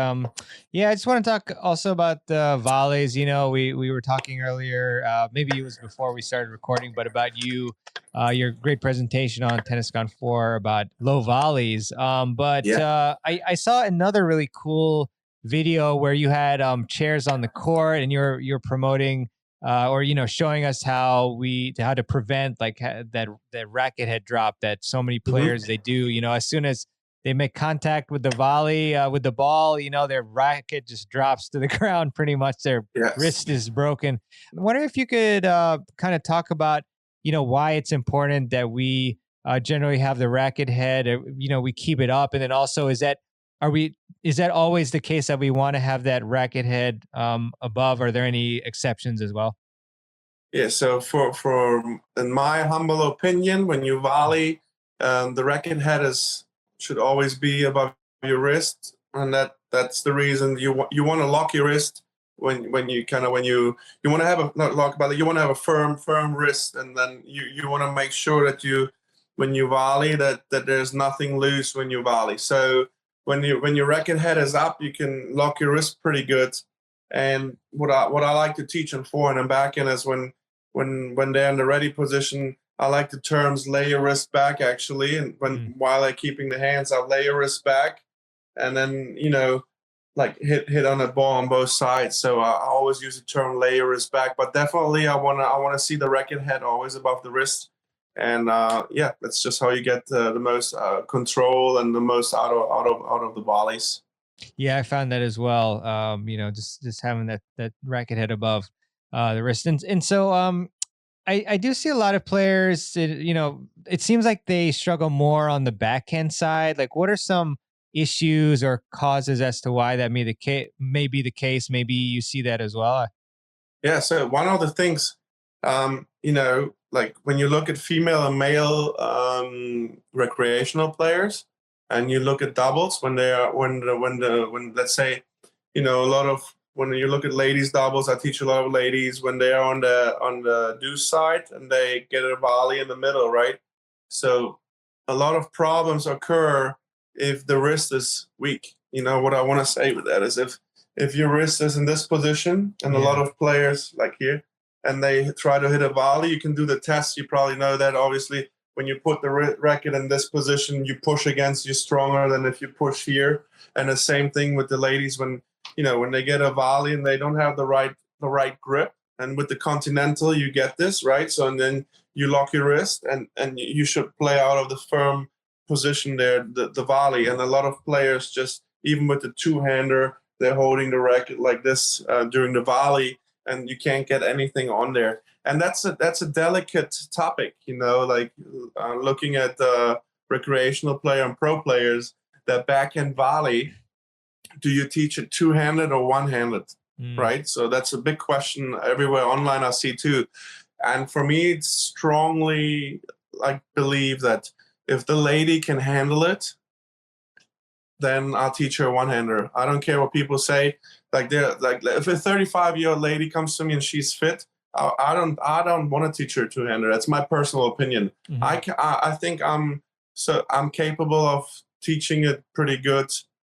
yeah, I just want to talk also about the volleys. You know, we were talking earlier, maybe it was before we started recording, but about your great presentation on Tennis Gone 4 about low volleys. But Yeah. I saw another really cool video where you had chairs on the court and you're promoting or showing us how to prevent like that racket head drop that so many players they do. As soon as they make contact with the volley, with the ball, their racket just drops to the ground pretty much. Their Yes. wrist is broken. I wonder if you could kind of talk about, why it's important that we generally have the racket head, we keep it up. And then also, is that always the case that we want to have that racket head above? Are there any exceptions as well? Yeah, so for in my humble opinion, when you volley, the racket head should always be above your wrist, and that's the reason you want to lock your wrist when you want to have a not lock, but you want to have a firm wrist, and then you want to make sure that when you volley that there's nothing loose when you volley. So when your racket head is up, you can lock your wrist pretty good. And what I like to teach in forehand and backhand is when they're in the ready position, I like the terms lay your wrist back actually, and while they're keeping the hands up, lay your wrist back, and then like hit on the ball on both sides. So I always use the term lay your wrist back, but definitely I wanna see the racket head always above the wrist, and yeah, that's just how you get the most control and the most out of the volleys. Yeah, I found that as well. Just having that racket head above the wrist, and so I do see a lot of players. It seems like they struggle more on the backhand side. Like, what are some issues or causes as to why that may be the case? Maybe you see that as well. Yeah, so one of the things, like when you look at female and male recreational players, and you look at doubles when let's say, a lot of when you look at ladies doubles, I teach a lot of ladies when they are on the deuce side and they get a volley in the middle, right? So a lot of problems occur if the wrist is weak. What I want to say with that is if your wrist is in this position, and a lot of players like here, and they try to hit a volley, you can do the test. You probably know that, obviously, when you put the racket in this position, you push against you stronger than if you push here. And the same thing with the ladies when they get a volley and they don't have the right grip. And with the continental, you get this, right? So, and then you lock your wrist and you should play out of the firm position there, the volley. And a lot of players just, even with the two-hander, they're holding the racket like this during the volley, and you can't get anything on there. And that's a delicate topic, like looking at the recreational player and pro players, that backhand volley, do you teach it two-handed or one-handed, right? So that's a big question everywhere online I see too. And for me, it's strongly, I believe that if the lady can handle it, then I'll teach her one-hander. I don't care what people say. Like if a 35-year-old lady comes to me and she's fit, I don't want to teach her two-hander. That's my personal opinion. I think I'm capable of teaching it pretty good,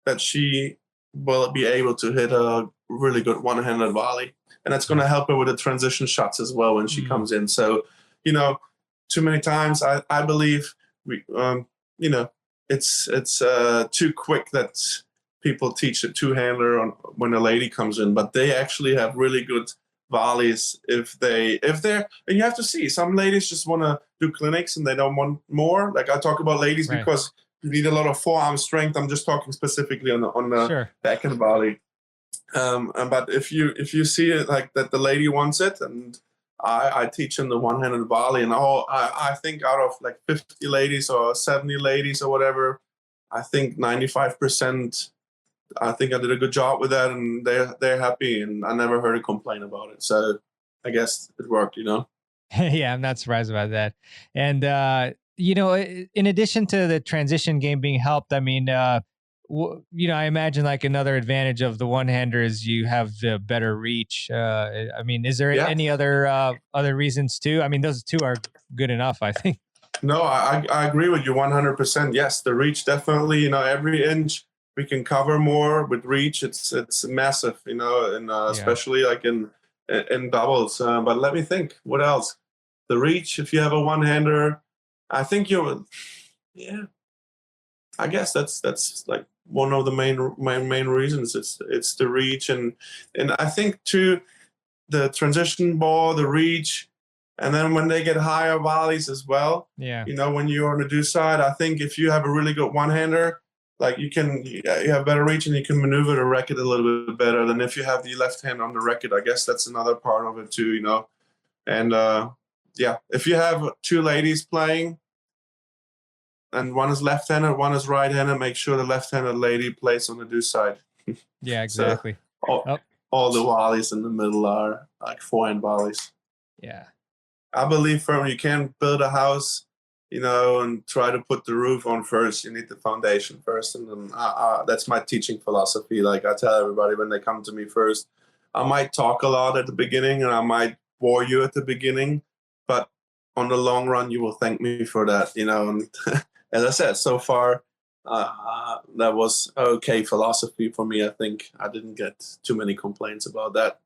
that she will be able to hit a really good one-handed volley, and that's going to help her with the transition shots as well when she comes in. So, too many times I believe it's too quick that people teach a two-hander when a lady comes in, but they actually have really good volleys if they're, and you have to see, some ladies just want to do clinics and they don't want more. Like I talk about ladies because you need a lot of forearm strength. I'm just talking specifically on the backhand volley. But if you see it like that, the lady wants it, and I teach them the one-handed volley, and I think out of like 50 ladies or 70 ladies or whatever, I think 95%. I think I did a good job with that, and they're happy, and I never heard a complaint about it. So I guess it worked, Yeah, I'm not surprised about that. And in addition to the transition game being helped, I mean, I imagine like another advantage of the one-hander is you have the better reach. I mean, is there any other reasons too? I mean, those two are good enough, I think. No, I agree with you 100%. Yes, the reach definitely. Every inch we can cover more with reach. It's massive. And especially like in doubles. But let me think. What else? The reach. If you have a one-hander, I think you're. Yeah, I guess that's like one of the main reasons. It's the reach and I think too the transition ball, the reach. And then when they get higher volleys as well, Yeah. when you're on the do side, I think if you have a really good one-hander, like you have better reach and you can maneuver the racket a little bit better than if you have the left hand on the racket. I guess that's another part of it too, And if you have two ladies playing and one is left-handed, one is right-handed, make sure the left-handed lady plays on the do side. Yeah, exactly. So all the volleys in the middle are like forehand volleys. Yeah. I believe firmly you can't build a house, and try to put the roof on first. You need the foundation first. And then that's my teaching philosophy. Like I tell everybody when they come to me first, I might talk a lot at the beginning and I might bore you at the beginning, but on the long run, you will thank me for that, And as I said, so far, that was okay philosophy for me. I think I didn't get too many complaints about that.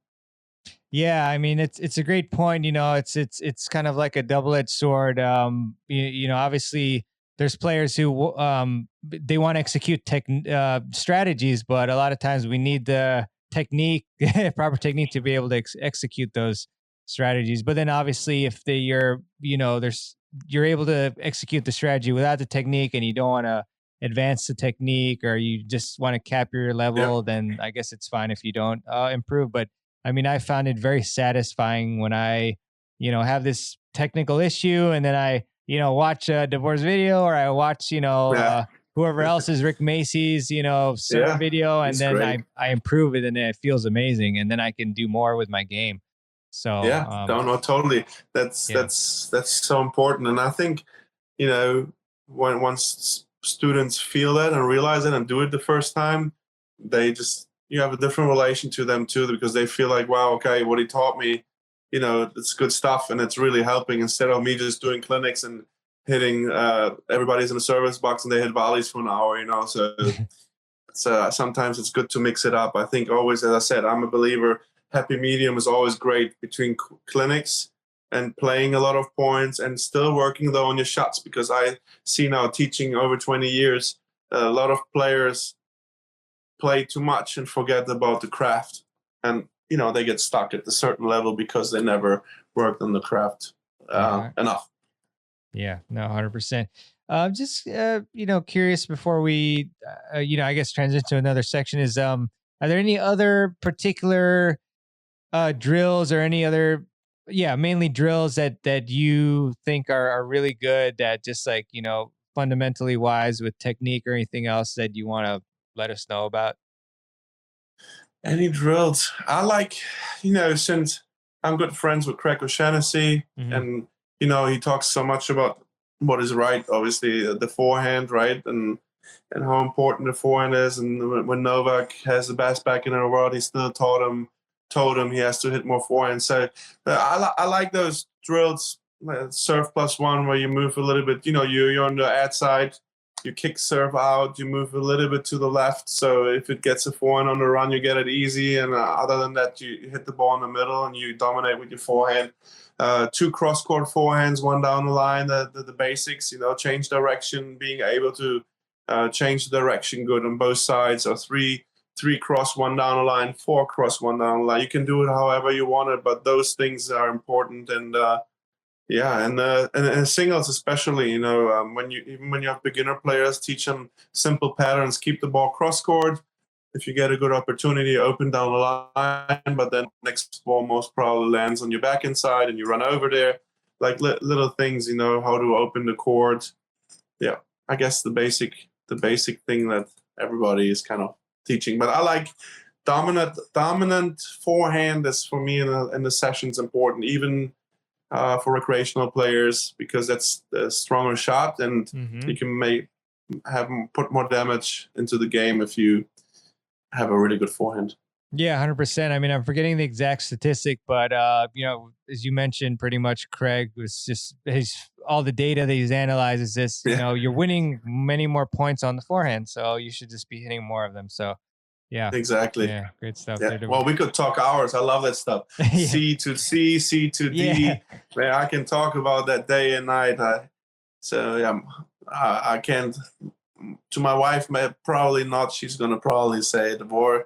Yeah, I mean it's a great point. It's kind of like a double-edged sword. Obviously there's players who they want to execute strategies, but a lot of times we need the technique, proper technique to be able to execute those strategies. But then obviously if you're able to execute the strategy without the technique and you don't want to advance the technique or you just want to cap your level, then I guess it's fine if you don't improve. But I mean, I found it very satisfying when I, have this technical issue and then I, watch Davor's video or I watch, whoever else's Rick Macy's, serve video, and then I improve it and it feels amazing. And then I can do more with my game. So no, totally. That's so important. And I think, once students feel that and realize it and do it the first time, you have a different relation to them too, because they feel like, wow, okay, what he taught me, it's good stuff and it's really helping, instead of me just doing clinics and hitting everybody's in the service box and they hit volleys for an hour, So sometimes it's good to mix it up. I think always, as I said, I'm a believer, happy medium is always great between clinics and playing a lot of points and still working though on your shots, because I see now teaching over 20 years, a lot of players play too much and forget about the craft, and they get stuck at a certain level because they never worked on the craft enough. Yeah, no, 100%. Just curious before we I guess transition to another section is are there any other particular drills or any other mainly drills that you think are really good, that just like fundamentally wise with technique or anything else that you want to let us know about? Any drills? I like, since I'm good friends with Craig O'Shaughnessy, and, he talks so much about what is right, obviously, the forehand, right? And how important the forehand is. And when Novak has the best backhand in the world, he still told him he has to hit more forehand. So I like those drills, like serve +1, where you move a little bit, you're on the ad side, you kick serve out, you move a little bit to the left. So if it gets a forehand on the run, you get it easy. And other than that, you hit the ball in the middle and you dominate with your forehand. 2 cross-court forehands, 1 down the line, the basics, change direction, being able to change the direction good on both sides, or 3 cross, 1 down the line, 4 cross, 1 down the line. You can do it however you want it, but those things are important. And and singles especially, when you have beginner players, teach them simple patterns, keep the ball cross court. If you get a good opportunity, open down the line, but then next ball most probably lands on your backhand side and you run over there. Like little things, how to open the court. Yeah, I guess the basic thing that everybody is kind of teaching. But I like dominant forehand is for me in the sessions important, even for recreational players, because that's a stronger shot and you can put more damage into the game if you have a really good forehand. Yeah, 100%. I mean, I'm forgetting the exact statistic, but as you mentioned, pretty much Craig was just all the data that he's analyzed is this, Yeah, you're winning many more points on the forehand, so you should just be hitting more of them. So, yeah. exactly. Yeah, great stuff Yeah. there. Well, we could talk hours. I love that stuff. Yeah. C to C, C to D. Yeah. Man, I can talk about that day and night. So yeah, I can't. To my wife, probably not. She's gonna probably say, "Davor,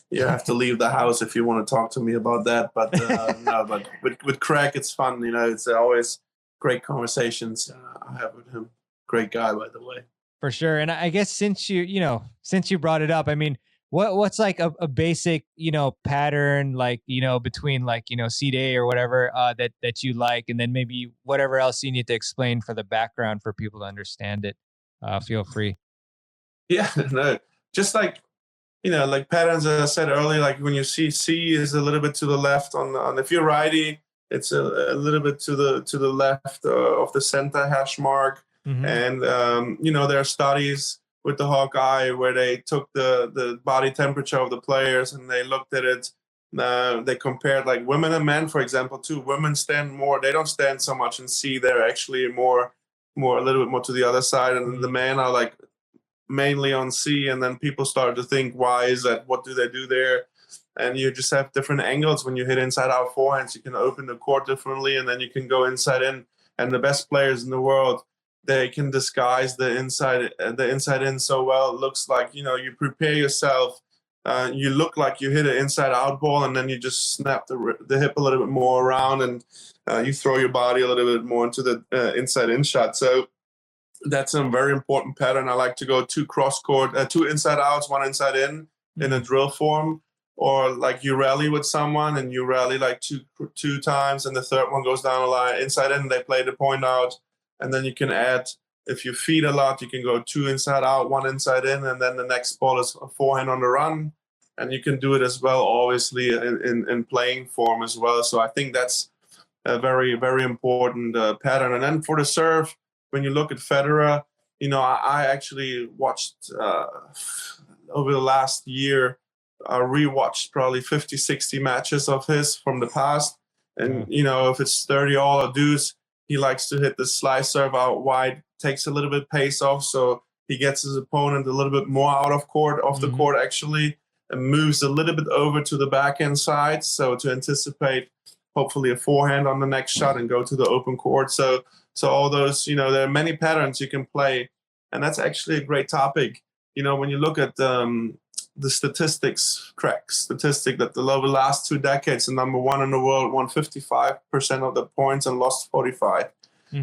you have to leave the house if you want to talk to me about that." But no, but with Craig, it's fun. It's always great conversations I have with him. Great guy, by the way. For sure. And I guess since you brought it up, I mean, what's like a basic, pattern, like, between like, seed A or whatever, that you like, and then maybe whatever else you need to explain for the background for people to understand it. Feel free. Yeah, no, just like like patterns, as I said earlier, like when you see C is a little bit to the left on if you're righty, it's a little bit to the left of the center hash mark. Mhm. And there are studies with the Hawkeye where they took the body temperature of the players and they looked at it. They compared like women and men, for example, too. Women stand more; they don't stand so much in C. They're actually more a little bit more to the other side, and the men are like mainly on C. And then people started to think, why is that? What do they do there? And you just have different angles when you hit inside out forehands. You can open the court differently, and then you can go inside in. And the best players in the world, they can disguise the inside in so well. It looks like you prepare yourself. You look like you hit an inside out ball, and then you just snap the hip a little bit more around, and you throw your body a little bit more into the inside in shot. So that's a very important pattern. I like to go two cross court, two inside outs, one inside in a drill form. Or like you rally with someone and you rally like two times, and the third one goes down the line inside in. They play the point out, and then you can add. If you feed a lot, you can go two inside out, one inside in, and then the next ball is a forehand on the run. And you can do it as well, obviously, in playing form as well. So I think that's a very, very important pattern. And then for the serve, when you look at Federer, I actually watched over the last year, I rewatched probably 50, 60 matches of his from the past. And, if it's 30 all or deuce, he likes to hit the slice serve out wide, takes a little bit pace off. So he gets his opponent a little bit more out of the court actually, and moves a little bit over to the backhand side. So to anticipate hopefully a forehand on the next shot and go to the open court. So all those, there are many patterns you can play. And that's actually a great topic. When you look at the statistics, correct statistic that the last 2 decades, the number one in the world won 55% of the points and lost 45.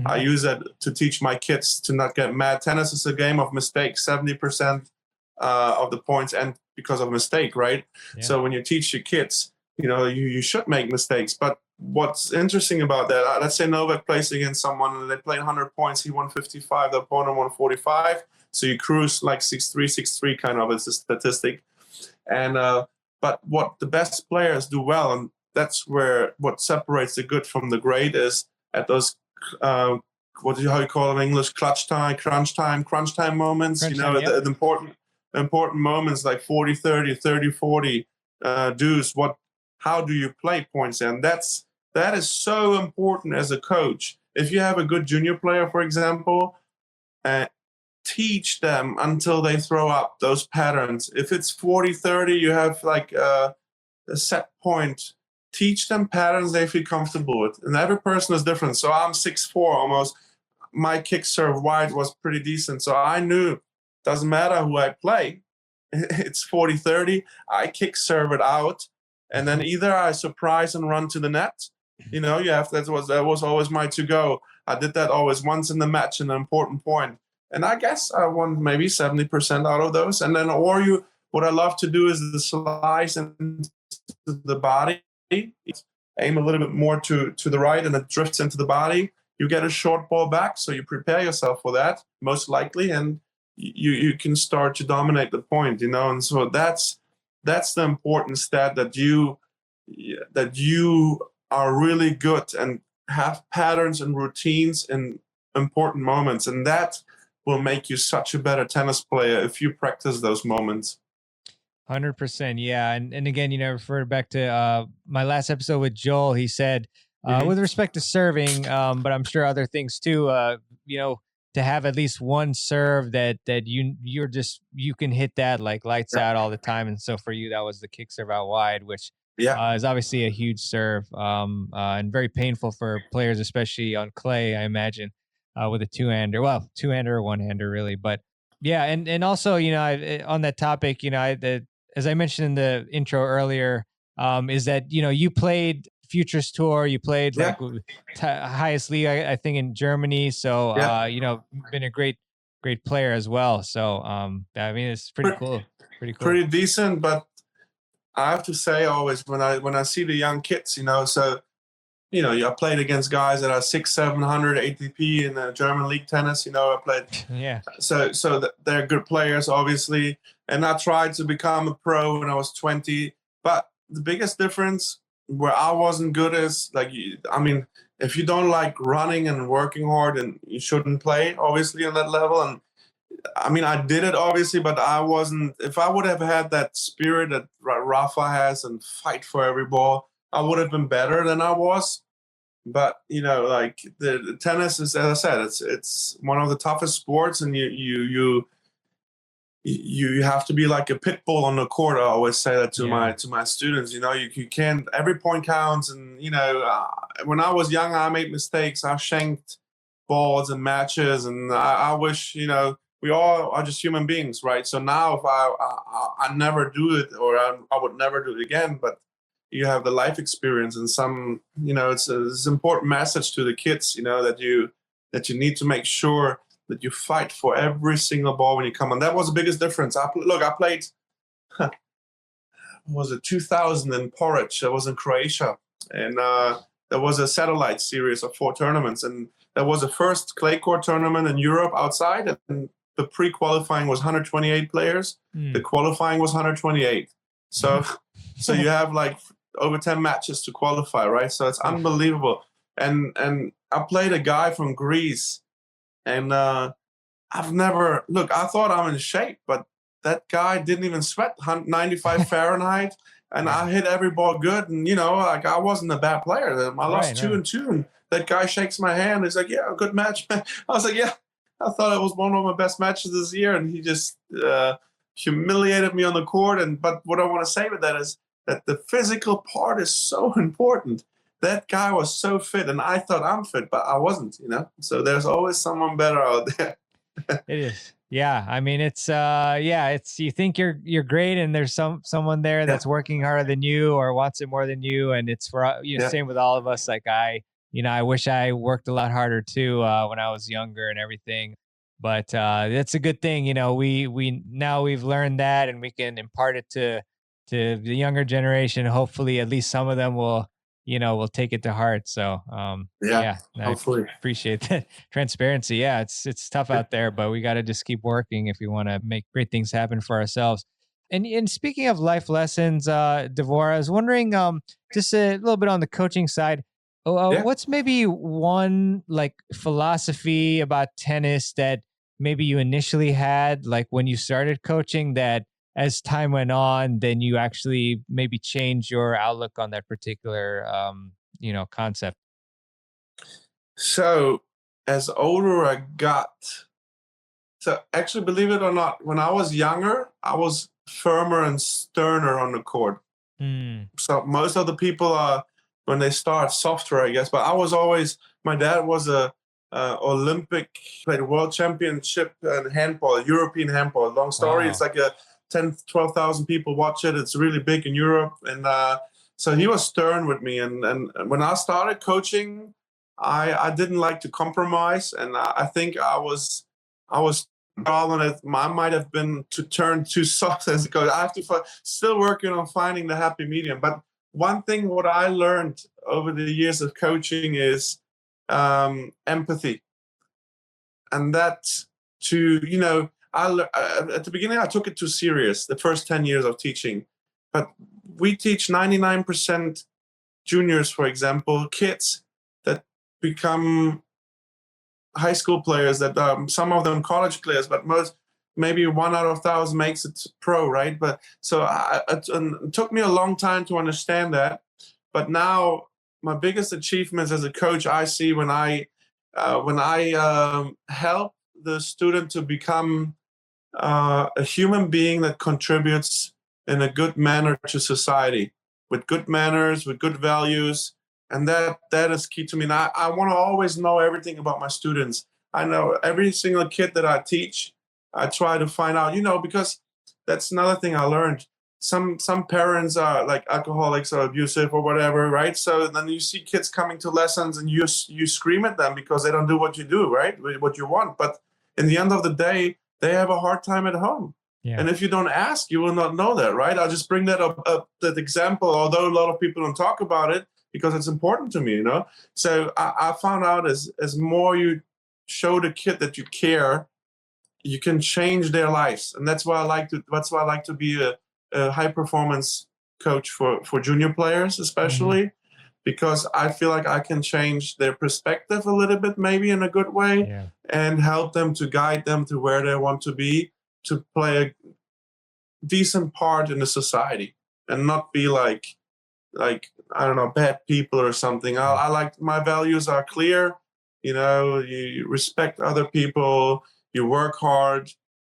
I use that to teach my kids to not get mad. Tennis is a game of mistakes, 70% of the points and because of mistake, right? Yeah. So when you teach your kids, you should make mistakes. But what's interesting about that, let's say Novak plays against someone and they play 100 points, he won 55, the opponent won 45. So you cruise like 6-3, 6-3 kind of is a statistic. And but what the best players do well, and that's where what separates the good from the great is at those how you call it in English, crunch time moments. The important moments like 40-30, 30-40 deuce. How do you play points? And that is so important as a coach. If you have a good junior player, for example, teach them until they throw up those patterns. If it's 40-30, you have like a set point. Teach them patterns they feel comfortable with. And every person is different. So I'm 6'4" almost. My kick serve wide was pretty decent. So I knew doesn't matter who I play. It's 40-30. I kick serve it out. And then either I surprise and run to the net. That was always my to-go. I did that always once in the match, an important point. And I guess I won maybe 70% out of those. And then, what I love to do is the slice into the body, aim a little bit more to the right, and it drifts into the body. You get a short ball back, so you prepare yourself for that, most likely, and you can start to dominate the point, And so that's the important stat that you are really good and have patterns and routines in important moments, and that will make you such a better tennis player if you practice those moments. 100%. Yeah. And again, referred back to my last episode with Joel, he said, Mhm. with respect to serving, but I'm sure other things too, to have at least one serve that you can hit that like lights Yeah. out all the time. And so for you, that was the kick serve out wide, which Yeah. is obviously a huge serve, and very painful for players, especially on clay, I imagine, with a two-hander or one-hander really. But yeah, and also, on that topic, as I mentioned in the intro earlier, is that you played Futures Tour, you played Yeah. highest league, I think, in Germany. So Yeah. been a great player as well. So I mean, it's pretty cool. Pretty decent, but I have to say always when I see the young kids, so I played against guys that are 600-700 ATP in the German league tennis. I played. Yeah. So they're good players, obviously, and I tried to become a pro when I was 20. But the biggest difference where I wasn't good is if you don't like running and working hard, then you shouldn't play, obviously, on that level. And I did it obviously, but I wasn't. If I would have had that spirit that Rafa has and fight for every ball, I would have been better than I was. But the tennis is, as I said, it's one of the toughest sports, and you have to be like a pit bull on the court. I always say that to my students. You can't. Every point counts, and when I was young, I made mistakes. I shanked balls in matches, and I wish we all are just human beings, right? So now if I never do it, or I would never do it again, but you have the life experience, and some, it's an important message to the kids, that you need to make sure that you fight for every single ball when you come on. That was the biggest difference. I played, was it 2000 in Porridge? I was in Croatia, and there was a satellite series of 4 tournaments, and that was the first clay court tournament in Europe outside, and the pre-qualifying was 128 players. The qualifying was 128. So you have over 10 matches to qualify, right? So it's unbelievable. And I played a guy from Greece, and I thought I'm in shape, but that guy didn't even sweat 95 Fahrenheit, and I hit every ball good, and I wasn't a bad player. I lost 2-2, and that guy shakes my hand. He's like, "Yeah, good match." I was like, "Yeah, I thought it was one of my best matches this year," and he just humiliated me on the court. But what I want to say with that is that the physical part is so important. That guy was so fit, and I thought I'm fit, but I wasn't, So there's always someone better out there. It is. Yeah. I mean, it's you think you're great, and there's someone there that's working harder than you or wants it more than you. And it's for same with all of us. Like I wish I worked a lot harder too when I was younger and everything. But that's a good thing. We've learned that, and we can impart it to the younger generation. Hopefully at least some of them will take it to heart. So hopefully. I appreciate that transparency. Yeah, it's tough out there, but we got to just keep working if we want to make great things happen for ourselves. And speaking of life lessons, Davor, I was wondering, just a little bit on the coaching side, what's maybe one philosophy about tennis that maybe you initially had, when you started coaching, that as time went on, then you actually maybe change your outlook on that particular, concept? So as older I got, so actually, believe it or not, when I was younger, I was firmer and sterner on the court. So most of the people are, when they start, softer, I guess. But I was always, my dad was a played a world championship in handball, European handball. Long story. Wow. It's like 12,000 people watch it. It's really big in Europe. And so he was stern with me. And when I started coaching, I didn't like to compromise. And I think I was calling it, I might have been to turn too soft as a coach. I have to still working on finding the happy medium. But one thing what I learned over the years of coaching is empathy. And that's to, at the beginning, I took it too serious, the first 10 years of teaching. But we teach 99% juniors, for example, kids that become high school players, that some of them college players, but maybe 1 out of 1,000 makes it pro, right? But so it took me a long time to understand that. But now my biggest achievements as a coach, I see when I help the student to become a human being that contributes in a good manner to society, with good manners, with good values. And that is key to me. And I want to always know everything about my students. I know every single kid that I teach, I try to find out, because that's another thing I learned. Some parents are like alcoholics or abusive or whatever, right? So then you see kids coming to lessons and you scream at them because they don't do what you do, right? What you want. But in the end of the day, they have a hard time at home. Yeah. And if you don't ask, you will not know that, right? I'll just bring that up that example, although a lot of people don't talk about it because it's important to me, So I found out as more you show the kid that you care, you can change their lives. And that's why I like to be a high performance coach for junior players, especially because I feel like I can change their perspective a little bit, maybe in a good way, and help them to guide them to where they want to be, to play a decent part in the society and not be like I don't know, bad people or something. I like, my values are clear. You respect other people, you work hard.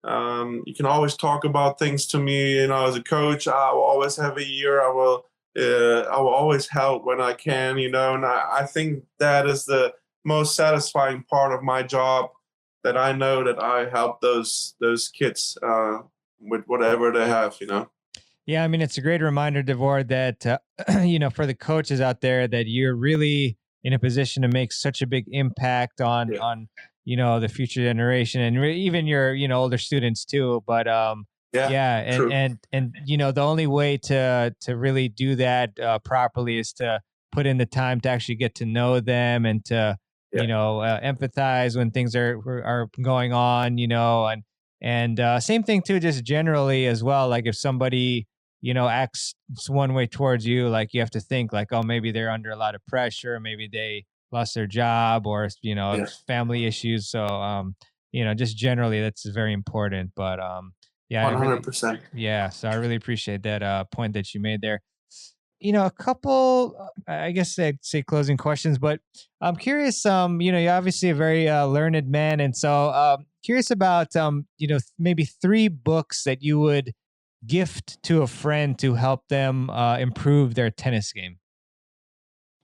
You can always talk about things to me. As a coach, I will always have a year. I will always help when I can. And I think that is the most satisfying part of my job. That I know that I help those kids with whatever they have. Yeah, I mean, it's a great reminder, Davor, that for the coaches out there, that you're really in a position to make such a big impact on the future generation and even your older students too. But and the only way to really do that properly is to put in the time to actually get to know them and to empathize when things are going on, and same thing too, just generally as well. Like if somebody acts one way towards you, like you have to think like, oh, maybe they're under a lot of pressure, maybe they lost their job or family issues. So just generally that's very important. But 100%. So I really appreciate that point that you made there. A couple, I guess I'd say closing questions, but I'm curious, you're obviously a very learned man. And so curious about, maybe 3 books that you would gift to a friend to help them improve their tennis game.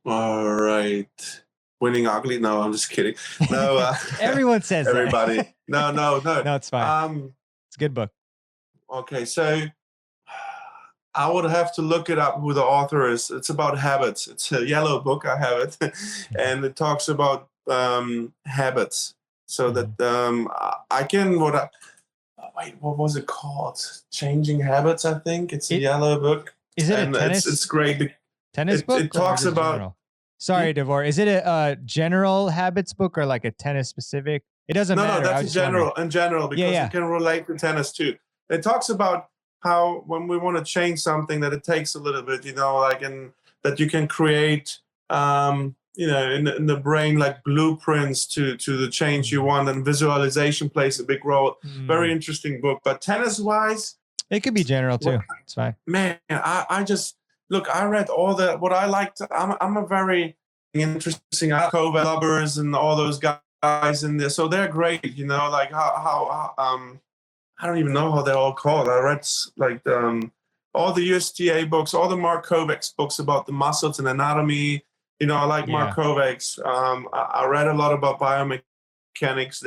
All right. Winning ugly? No, I'm just kidding. No, everyone says everybody. That. No, no, it's fine. It's a good book. Okay, so I would have to look it up who the author is. It's about habits. It's a yellow book. I have it, and it talks about habits. So that I can what was it called? Changing Habits, I think. It's a yellow book. Is it a tennis? It's great. Tennis book? It talks about. General? Sorry, Davor. Is it a general habits book or like a tennis specific? It doesn't matter. No, that's in general because it can relate to tennis too. It talks about how when we want to change something that it takes a little bit, and that you can create, in the brain, like blueprints to the change you want, and visualization plays a big role. Very interesting book. But tennis wise, it could be general too. It's fine. Man, I just look. I read all what I liked. I'm a very interesting COVID lovers and all those guys in there, so they're great. Like how I don't even know how they're all called. I read all the USPTA books, all the Mark Kovacs books about the muscles and anatomy. I like Mark Kovacs. I read a lot about biomechanics,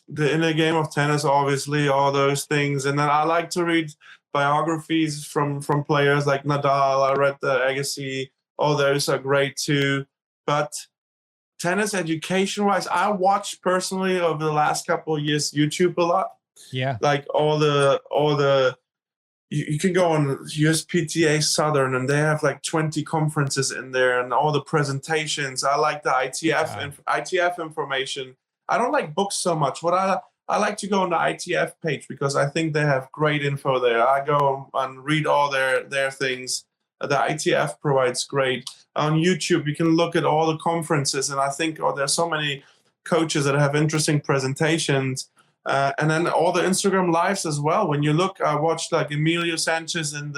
the inner game of tennis, obviously, all those things. And then I like to read biographies from players like Nadal. I read the Agassi. All those are great too. But tennis education-wise, I watched personally over the last couple of years YouTube a lot. Yeah. Like all the you can go on USPTA Southern and they have like 20 conferences in there and all the presentations. I like the ITF information. I don't like books so much. What I like to go on the ITF page because I think they have great info there. I go and read all their things. The ITF provides great. On YouTube, you can look at all the conferences, and I think there's so many coaches that have interesting presentations. And then all the Instagram lives as well. When you look, I watched like Emilio Sanchez and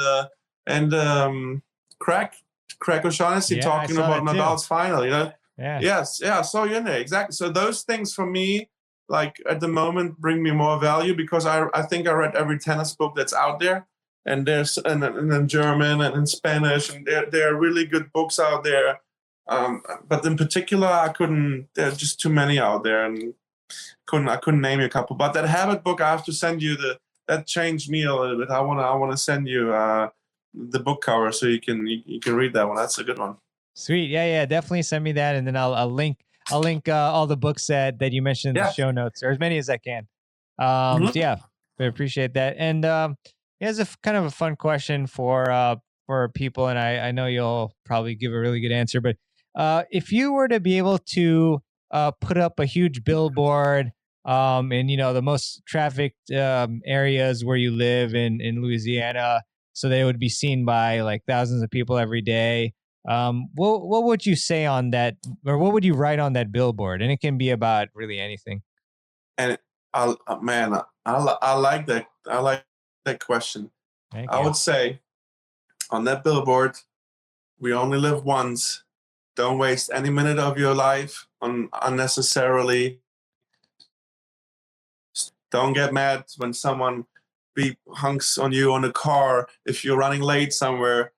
Craig O'Shaughnessy talking about Nadal's final, Yeah. Yes, yeah, so exactly. So those things for me, like at the moment, bring me more value because I think I read every tennis book that's out there, and there's and in German and in Spanish, and there are really good books out there. But in particular, there's just too many out there, and I couldn't name you a couple. But that habit book, I have to send you that changed me a little bit. I wanna send you the book cover so you can read that one. That's a good one. Sweet. Yeah. Definitely send me that. And then I'll link all the books that you mentioned in the show notes, or as many as I can. So yeah, I appreciate that. And here's kind of a fun question for people. And I know you'll probably give a really good answer, but if you were to be able to put up a huge billboard in the most trafficked areas where you live in Louisiana, so they would be seen by like thousands of people every day, what would you say on that, or what would you write on that billboard? And it can be about really anything. And I like that. I like that question. I would say on that billboard, we only live once. Don't waste any minute of your life on unnecessarily. Don't get mad when someone hunks on you on a car if you're running late somewhere.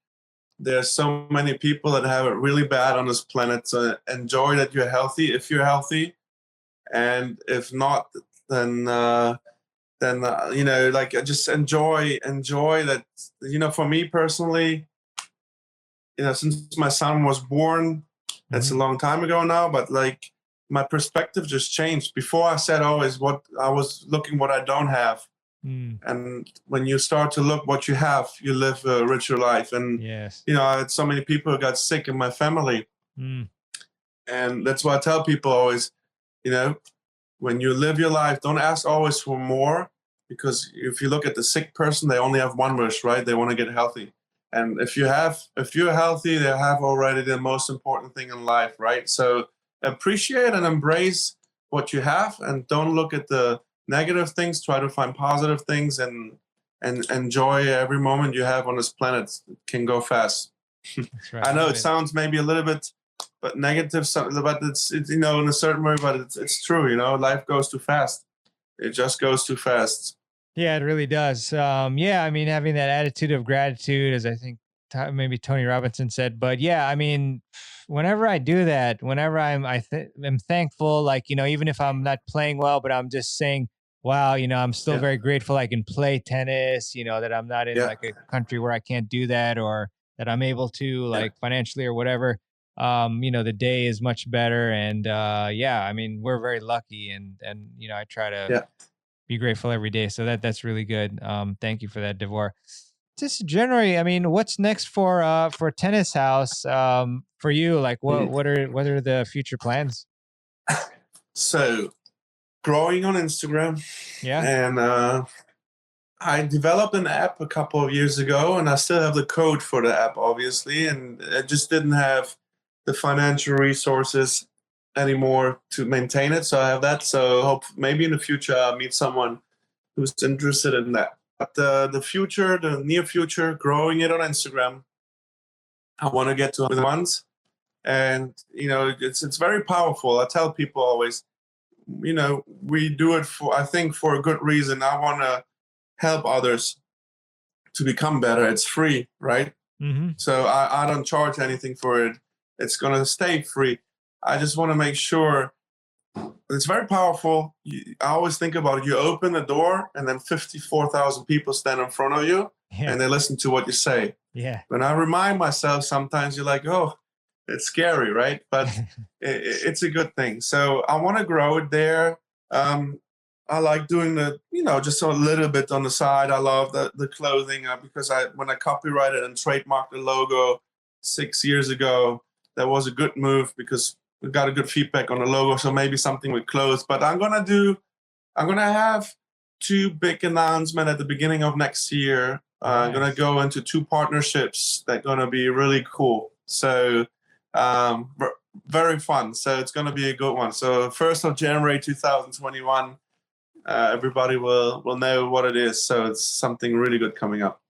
There's so many people that have it really bad on this planet. So enjoy that you're healthy if you're healthy, and if not, then just enjoy that. For me personally, since my son was born, that's a long time ago now, but like my perspective just changed. Before I said always what I was looking what I don't have. And when you start to look what you have, you live a richer life. And I had so many people who got sick in my family, and that's why I tell people always, when you live your life, don't ask always for more, because if you look at the sick person, they only have one wish, right? They want to get healthy. And if you're healthy, they have already the most important thing in life, right? So appreciate and embrace what you have, and don't look at the negative things. Try to find positive things and enjoy every moment you have on this planet. It can go fast. Right. I know it sounds maybe a little bit but negative, but it's in a certain way, but it's true. Life goes too fast. It just goes too fast. Yeah, it really does. I mean, having that attitude of gratitude, as I think maybe Tony Robinson said. But yeah, I mean, whenever I do that, whenever I'm thankful, like, even if I'm not playing well, but I'm just saying, wow, I'm still very grateful I can play tennis, that I'm not in like a country where I can't do that, or that I'm able to like financially or whatever. The day is much better. And I mean, we're very lucky, and I try to be grateful every day. So that's really good. Thank you for that, Davor. Just generally, I mean, what's next for Tennis House for you? Like, what are the future plans? So, growing on Instagram. Yeah. And I developed an app a couple of years ago, and I still have the code for the app, obviously, and I just didn't have the financial resources anymore to maintain it. So I have that. So hope maybe in the future I'll meet someone who's interested in that. But the near future, growing it on Instagram, I want to get to once. And, it's very powerful. I tell people always, we do it for a good reason. I want to help others to become better. It's free, right? So I don't charge anything for it. It's going to stay free. I just want to make sure it's very powerful. I always think about it. You open the door, and then 54,000 people stand in front of you, and they listen to what you say. Yeah. When I remind myself, sometimes you're like, oh, it's scary, right? But it's a good thing. So I want to grow it there. I like doing just a little bit on the side. I love the clothing because when I copyrighted and trademarked the logo 6 years ago, that was a good move because we got a good feedback on the logo. So maybe something with clothes. But I'm gonna have two big announcements at the beginning of next year. I'm gonna go into two partnerships that are gonna be really cool. So very fun. So it's gonna be a good one. So 1st of January 2021. everybody will know what it is. So it's something really good coming up.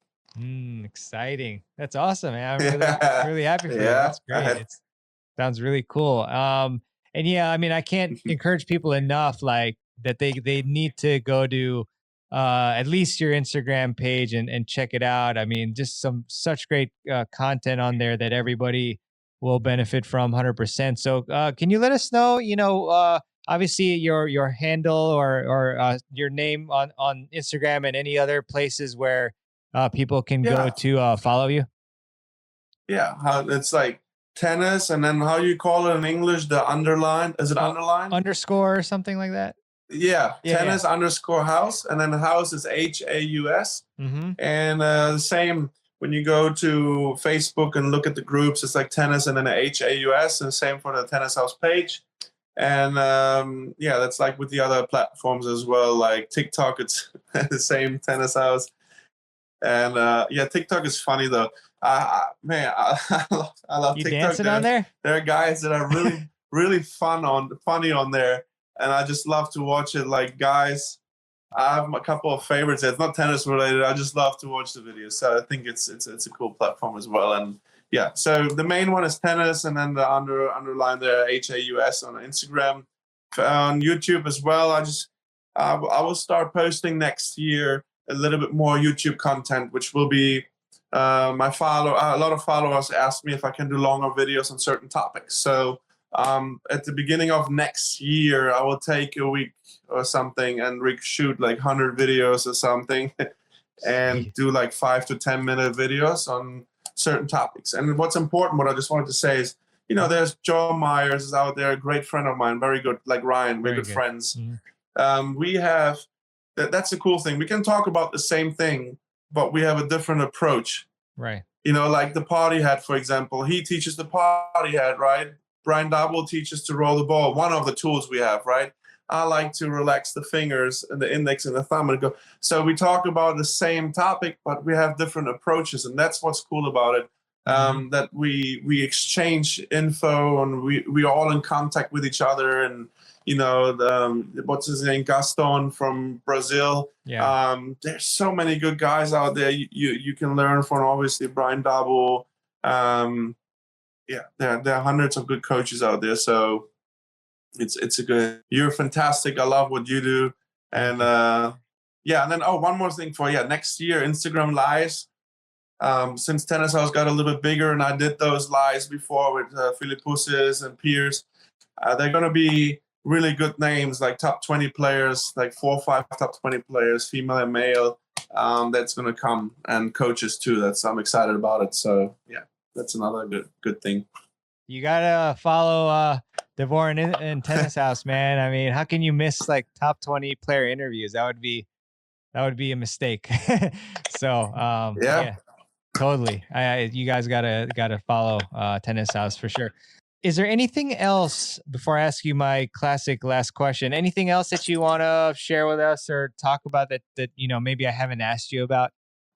Exciting. That's awesome, man. I'm really happy for you. Yeah. That's great. It sounds really cool. And yeah, I mean, I can't encourage people enough, like that they need to go to at least your Instagram page and check it out. I mean, just such great content on there that everybody will benefit from 100%. So can you let us know, obviously your handle or your name on Instagram and any other places where people can go to follow you? Yeah, it's like tennis, and then how you call it in English, the underline. Is it underline? Underscore or something like that? Yeah, tennis underscore house, and then the house is HAUS. Mm-hmm. And the same when you go to Facebook and look at the groups, it's like tennis and then HAUS, and the same for the tennis house page. And that's like with the other platforms as well, like TikTok, it's the same tennis house. And TikTok is funny though. I love You TikTok. dancing on there? There are guys that are really really funny on there, and I just love to watch it. Like guys, I have a couple of favorites. It's not tennis related. I just love to watch the videos. So I think it's a cool platform as well. And yeah, so the main one is tennis, and then the underline there HAUS on Instagram, on YouTube as well. I will start posting next year a little bit more YouTube content, which will be a lot of followers ask me if I can do longer videos on certain topics. So at the beginning of next year, I will take a week or something and shoot like 100 videos or something and do like 5 to 10 minute videos on certain topics. And what's important, what I just wanted to say is, there's Joe Myers is out there, a great friend of mine, very good, like Ryan, we're good friends. Mm-hmm. We have, that's the cool thing. We can talk about the same thing, but we have a different approach. Right. Like the party hat, for example, he teaches the party hat, right? Brian Davor teaches to roll the ball, one of the tools we have, right? I like to relax the fingers and the index and the thumb and go. So we talk about the same topic, but we have different approaches. And that's what's cool about it, that we exchange info and we're all in contact with each other. And, what's his name? Gaston from Brazil. Yeah. There's so many good guys out there you can learn from, obviously, Brian Dabble. There are hundreds of good coaches out there. So you're fantastic. I love what you do. And and then, one more thing next year, Instagram Lives. Since Tennis House got a little bit bigger and I did those lives before with Philippussis and Piers, they're going to be really good names, like top 20 players, like 4 or 5 top 20 players, female and male, that's going to come, and coaches too. I'm excited about it. So yeah, that's another good thing. You gotta follow Davor in Tennis House, man. I mean, how can you miss like top 20 player interviews? That would be a mistake. So yeah, totally. You guys gotta follow Tennis House for sure. Is there anything else, before I ask you my classic last question, anything else that you want to share with us or talk about that maybe I haven't asked you about?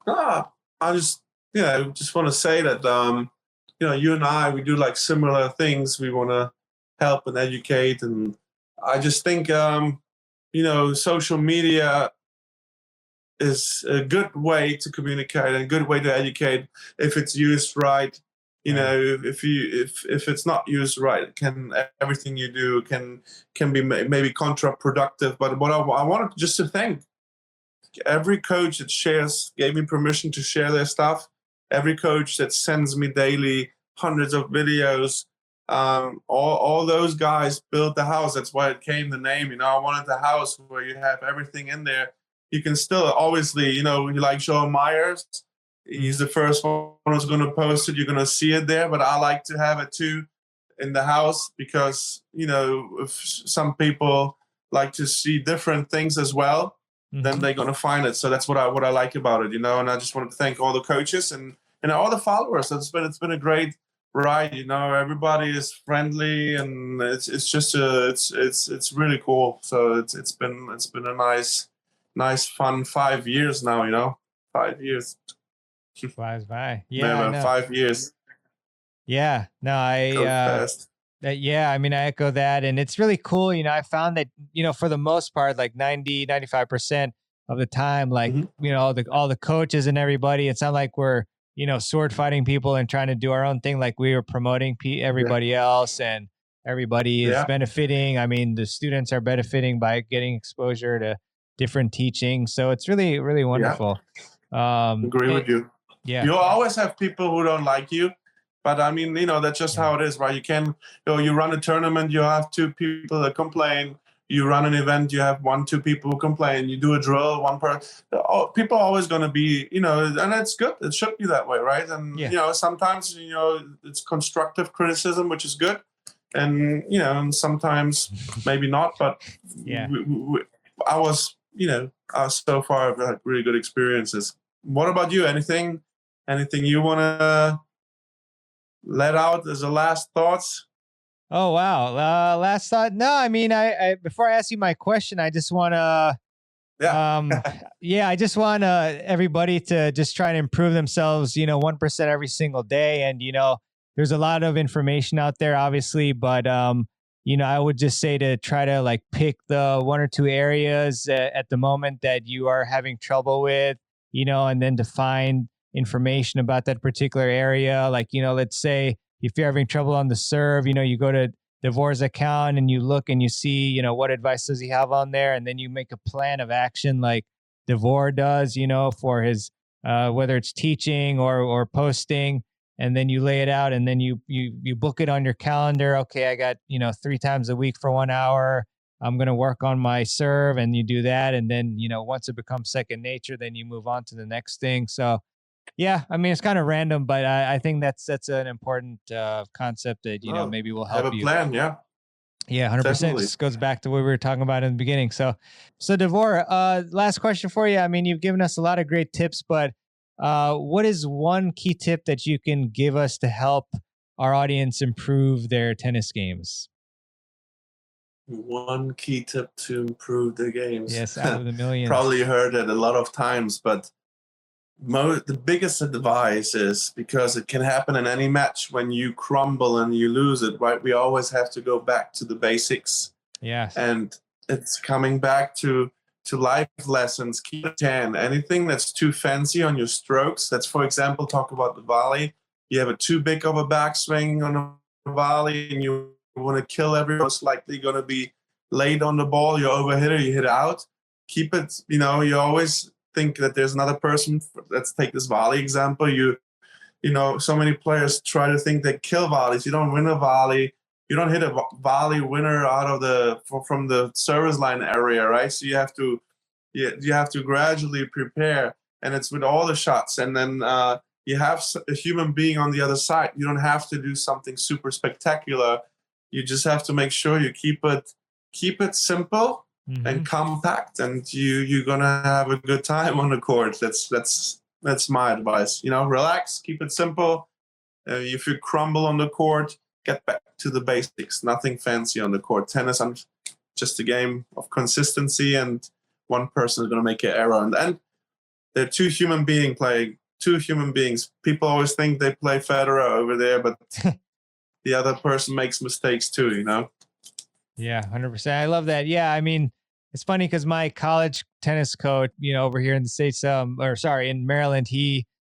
I just want to say that you and I, we do like similar things. We want to help and educate, and I just think social media is a good way to communicate and a good way to educate if it's used right. If it's not used right, everything you do can be maybe counterproductive. But what I wanted just to thank every coach that gave me permission to share their stuff, every coach that sends me daily hundreds of videos, all those guys built the house. That's why it came the name. I wanted the house where you have everything in there. You can still, obviously, you like Joe Myers. He's the first one who's going to post it. You're going to see it there, but I like to have it too in the house because, if some people like to see different things as well, then they're going to find it. So that's what I like about it, And I just wanted to thank all the coaches and all the followers. It's been a great ride. Everybody is friendly, and it's just it's really cool. So it's been a nice fun 5 years now. 5 years. Flies by. Yeah, Man, 5 years. Yeah, no, Goes fast. Yeah, I mean, I echo that. And it's really cool. I found that, for the most part, like 90, 95% of the time, like, Hmm. all the coaches and everybody, it's not like we're, sword fighting people and trying to do our own thing. Like we are promoting Yeah. everybody else, and everybody is Yeah. benefiting. I mean, the students are benefiting by getting exposure to different teaching. So it's really, really Yeah. wonderful. Agree with you. Yeah. You'll always have people who don't like you, but I mean, that's just how it is, right? You can, you run a tournament, you have two people that complain. You run an event, you have one, two people who complain. You do a drill, one person. People are always going to be, and it's good. It should be that way, right? And Yeah. sometimes, it's constructive criticism, which is good, and and sometimes maybe not. But Yeah. I was, so far I've had really good experiences. What about you? Anything you want to let out as a last thoughts? Oh wow. Last thought. No, I mean, I before I ask you my question, I just want to, Yeah. yeah, I just want everybody to just try to improve themselves. 1% every single day, and there's a lot of information out there, obviously, but I would just say to try to like pick the one or two areas at the moment that you are having trouble with, and then to find information about that particular area. Like, let's say if you're having trouble on the serve, you go to Davor's account and you look and you see, what advice does he have on there, and then you make a plan of action like Davor does, for his whether it's teaching or posting, and then you lay it out, and then you book it on your calendar. Okay, I got 3 times a week for 1 hour. I'm going to work on my serve, and you do that, and then once it becomes second nature, then you move on to the next thing. So yeah, I mean, it's kind of random, but I think that's an important concept that Oh, maybe will have help a you. plan. Yeah, Yeah, 100%. definitely. Just goes back to what we were talking about in the beginning. So Devor, last question for you. I mean, you've given us a lot of great tips, but what is one key tip that you can give us to help our audience improve their tennis games? One key tip to improve the games. Yes, out of the millions. Probably heard it a lot of times, but the biggest advice is, because it can happen in any match, when you crumble and you lose it, right? We always have to go back to the basics, Yes. and it's coming back to life lessons. Keep it 10. Anything that's too fancy on your strokes, that's, for example, talk about the volley. You have a too big of a backswing on a volley and you want to kill everyone. It's likely going to be late on the ball. You overhit it, you hit out. Keep it, you always think that there's another person. Let's take this volley example. So many players try to think they kill volleys. You don't win a volley. You don't hit a volley winner out of from the service line area, right? So you have to gradually prepare, and it's with all the shots. And then you have a human being on the other side. You don't have to do something super spectacular. You just have to make sure you keep it simple and compact, and you're gonna have a good time on the court. That's my advice. Relax, keep it simple. If you crumble on the court, get back to the basics. Nothing fancy on the court. Tennis, just a game of consistency, and one person is going to make an error. And they're two human beings. People always think they play Federer over there, but the other person makes mistakes too, Yeah, 100%. I love that. Yeah, I mean, it's funny because my college tennis coach, over here in the States, in Maryland,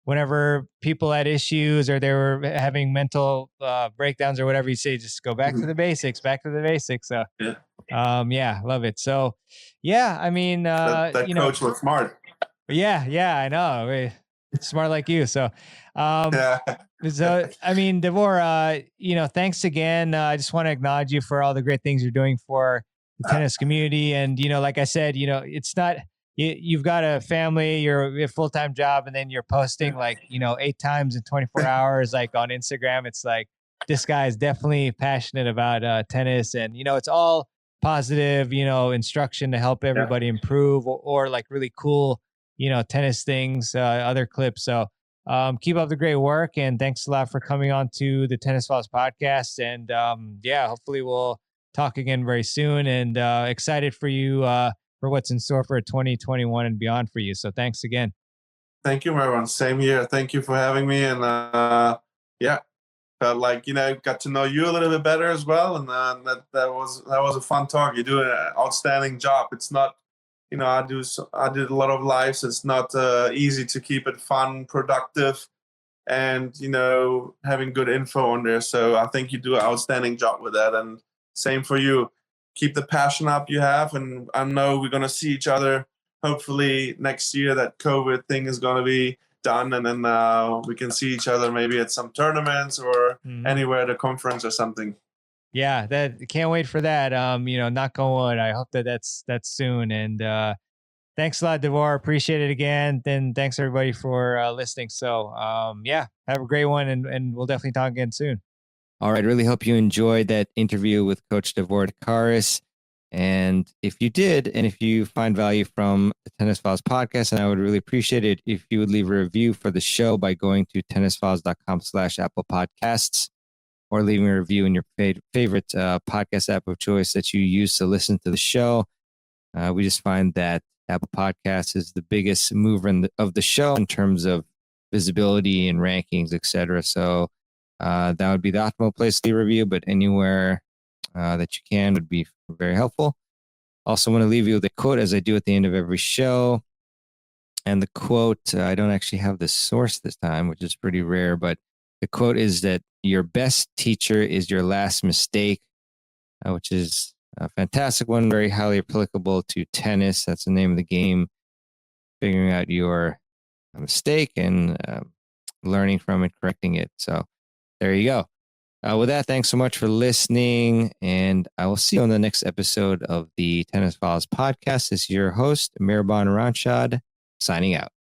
whenever people had issues or they were having mental breakdowns or whatever, you say, just go back to the basics, back to the basics. So, yeah, love it. So, yeah, I mean, that coach was smart. Yeah, I know. Smart like you. So, Yeah. so I mean, Davor, thanks again. I just want to acknowledge you for all the great things you're doing for the tennis community. And, like I said, it's not, you've got a family, you're a full-time job, and then you're posting like, 8 times in 24 hours, like on Instagram. It's like, this guy is definitely passionate about tennis, and, it's all positive, instruction to help everybody improve, or like really cool, tennis things, other clips. So, keep up the great work, and thanks a lot for coming on to the Tennis Files podcast. And hopefully we'll talk again very soon, and excited for you for what's in store for 2021 and beyond for you. So thanks again. Thank you, everyone. Same here. Thank you for having me. And felt like, got to know you a little bit better as well. And that was a fun talk. You're doing an outstanding job. It's not, I did a lot of lives. It's not easy to keep it fun, productive, and, having good info on there. So I think you do an outstanding job with that. And same for you. Keep the passion up you have. And I know we're going to see each other hopefully next year. That COVID thing is going to be done, and then we can see each other maybe at some tournaments or anywhere at a conference or something. Yeah, can't wait for that. Knock on wood. I hope that's soon. And thanks a lot, Davor. Appreciate it again. Then thanks everybody for listening. So have a great one, and we'll definitely talk again soon. All right. Really hope you enjoyed that interview with Coach Davor Dekaris. And if you did, and if you find value from the Tennis Files podcast, and I would really appreciate it if you would leave a review for the show by going to tennisfiles.com/Apple Podcasts, or leaving a review in your favorite podcast app of choice that you use to listen to the show. We just find that Apple Podcasts is the biggest mover of the show in terms of visibility and rankings, etc. So that would be the optimal place to leave a review, but anywhere that you can would be very helpful. Also want to leave you with a quote, as I do at the end of every show. And the quote, I don't actually have the source this time, which is pretty rare, but the quote is that your best teacher is your last mistake, which is a fantastic one, very highly applicable to tennis. That's the name of the game, figuring out your mistake and learning from it, correcting it. So there you go. With that, thanks so much for listening, and I will see you on the next episode of the Tennis Files podcast. This is your host, mehrban, signing out.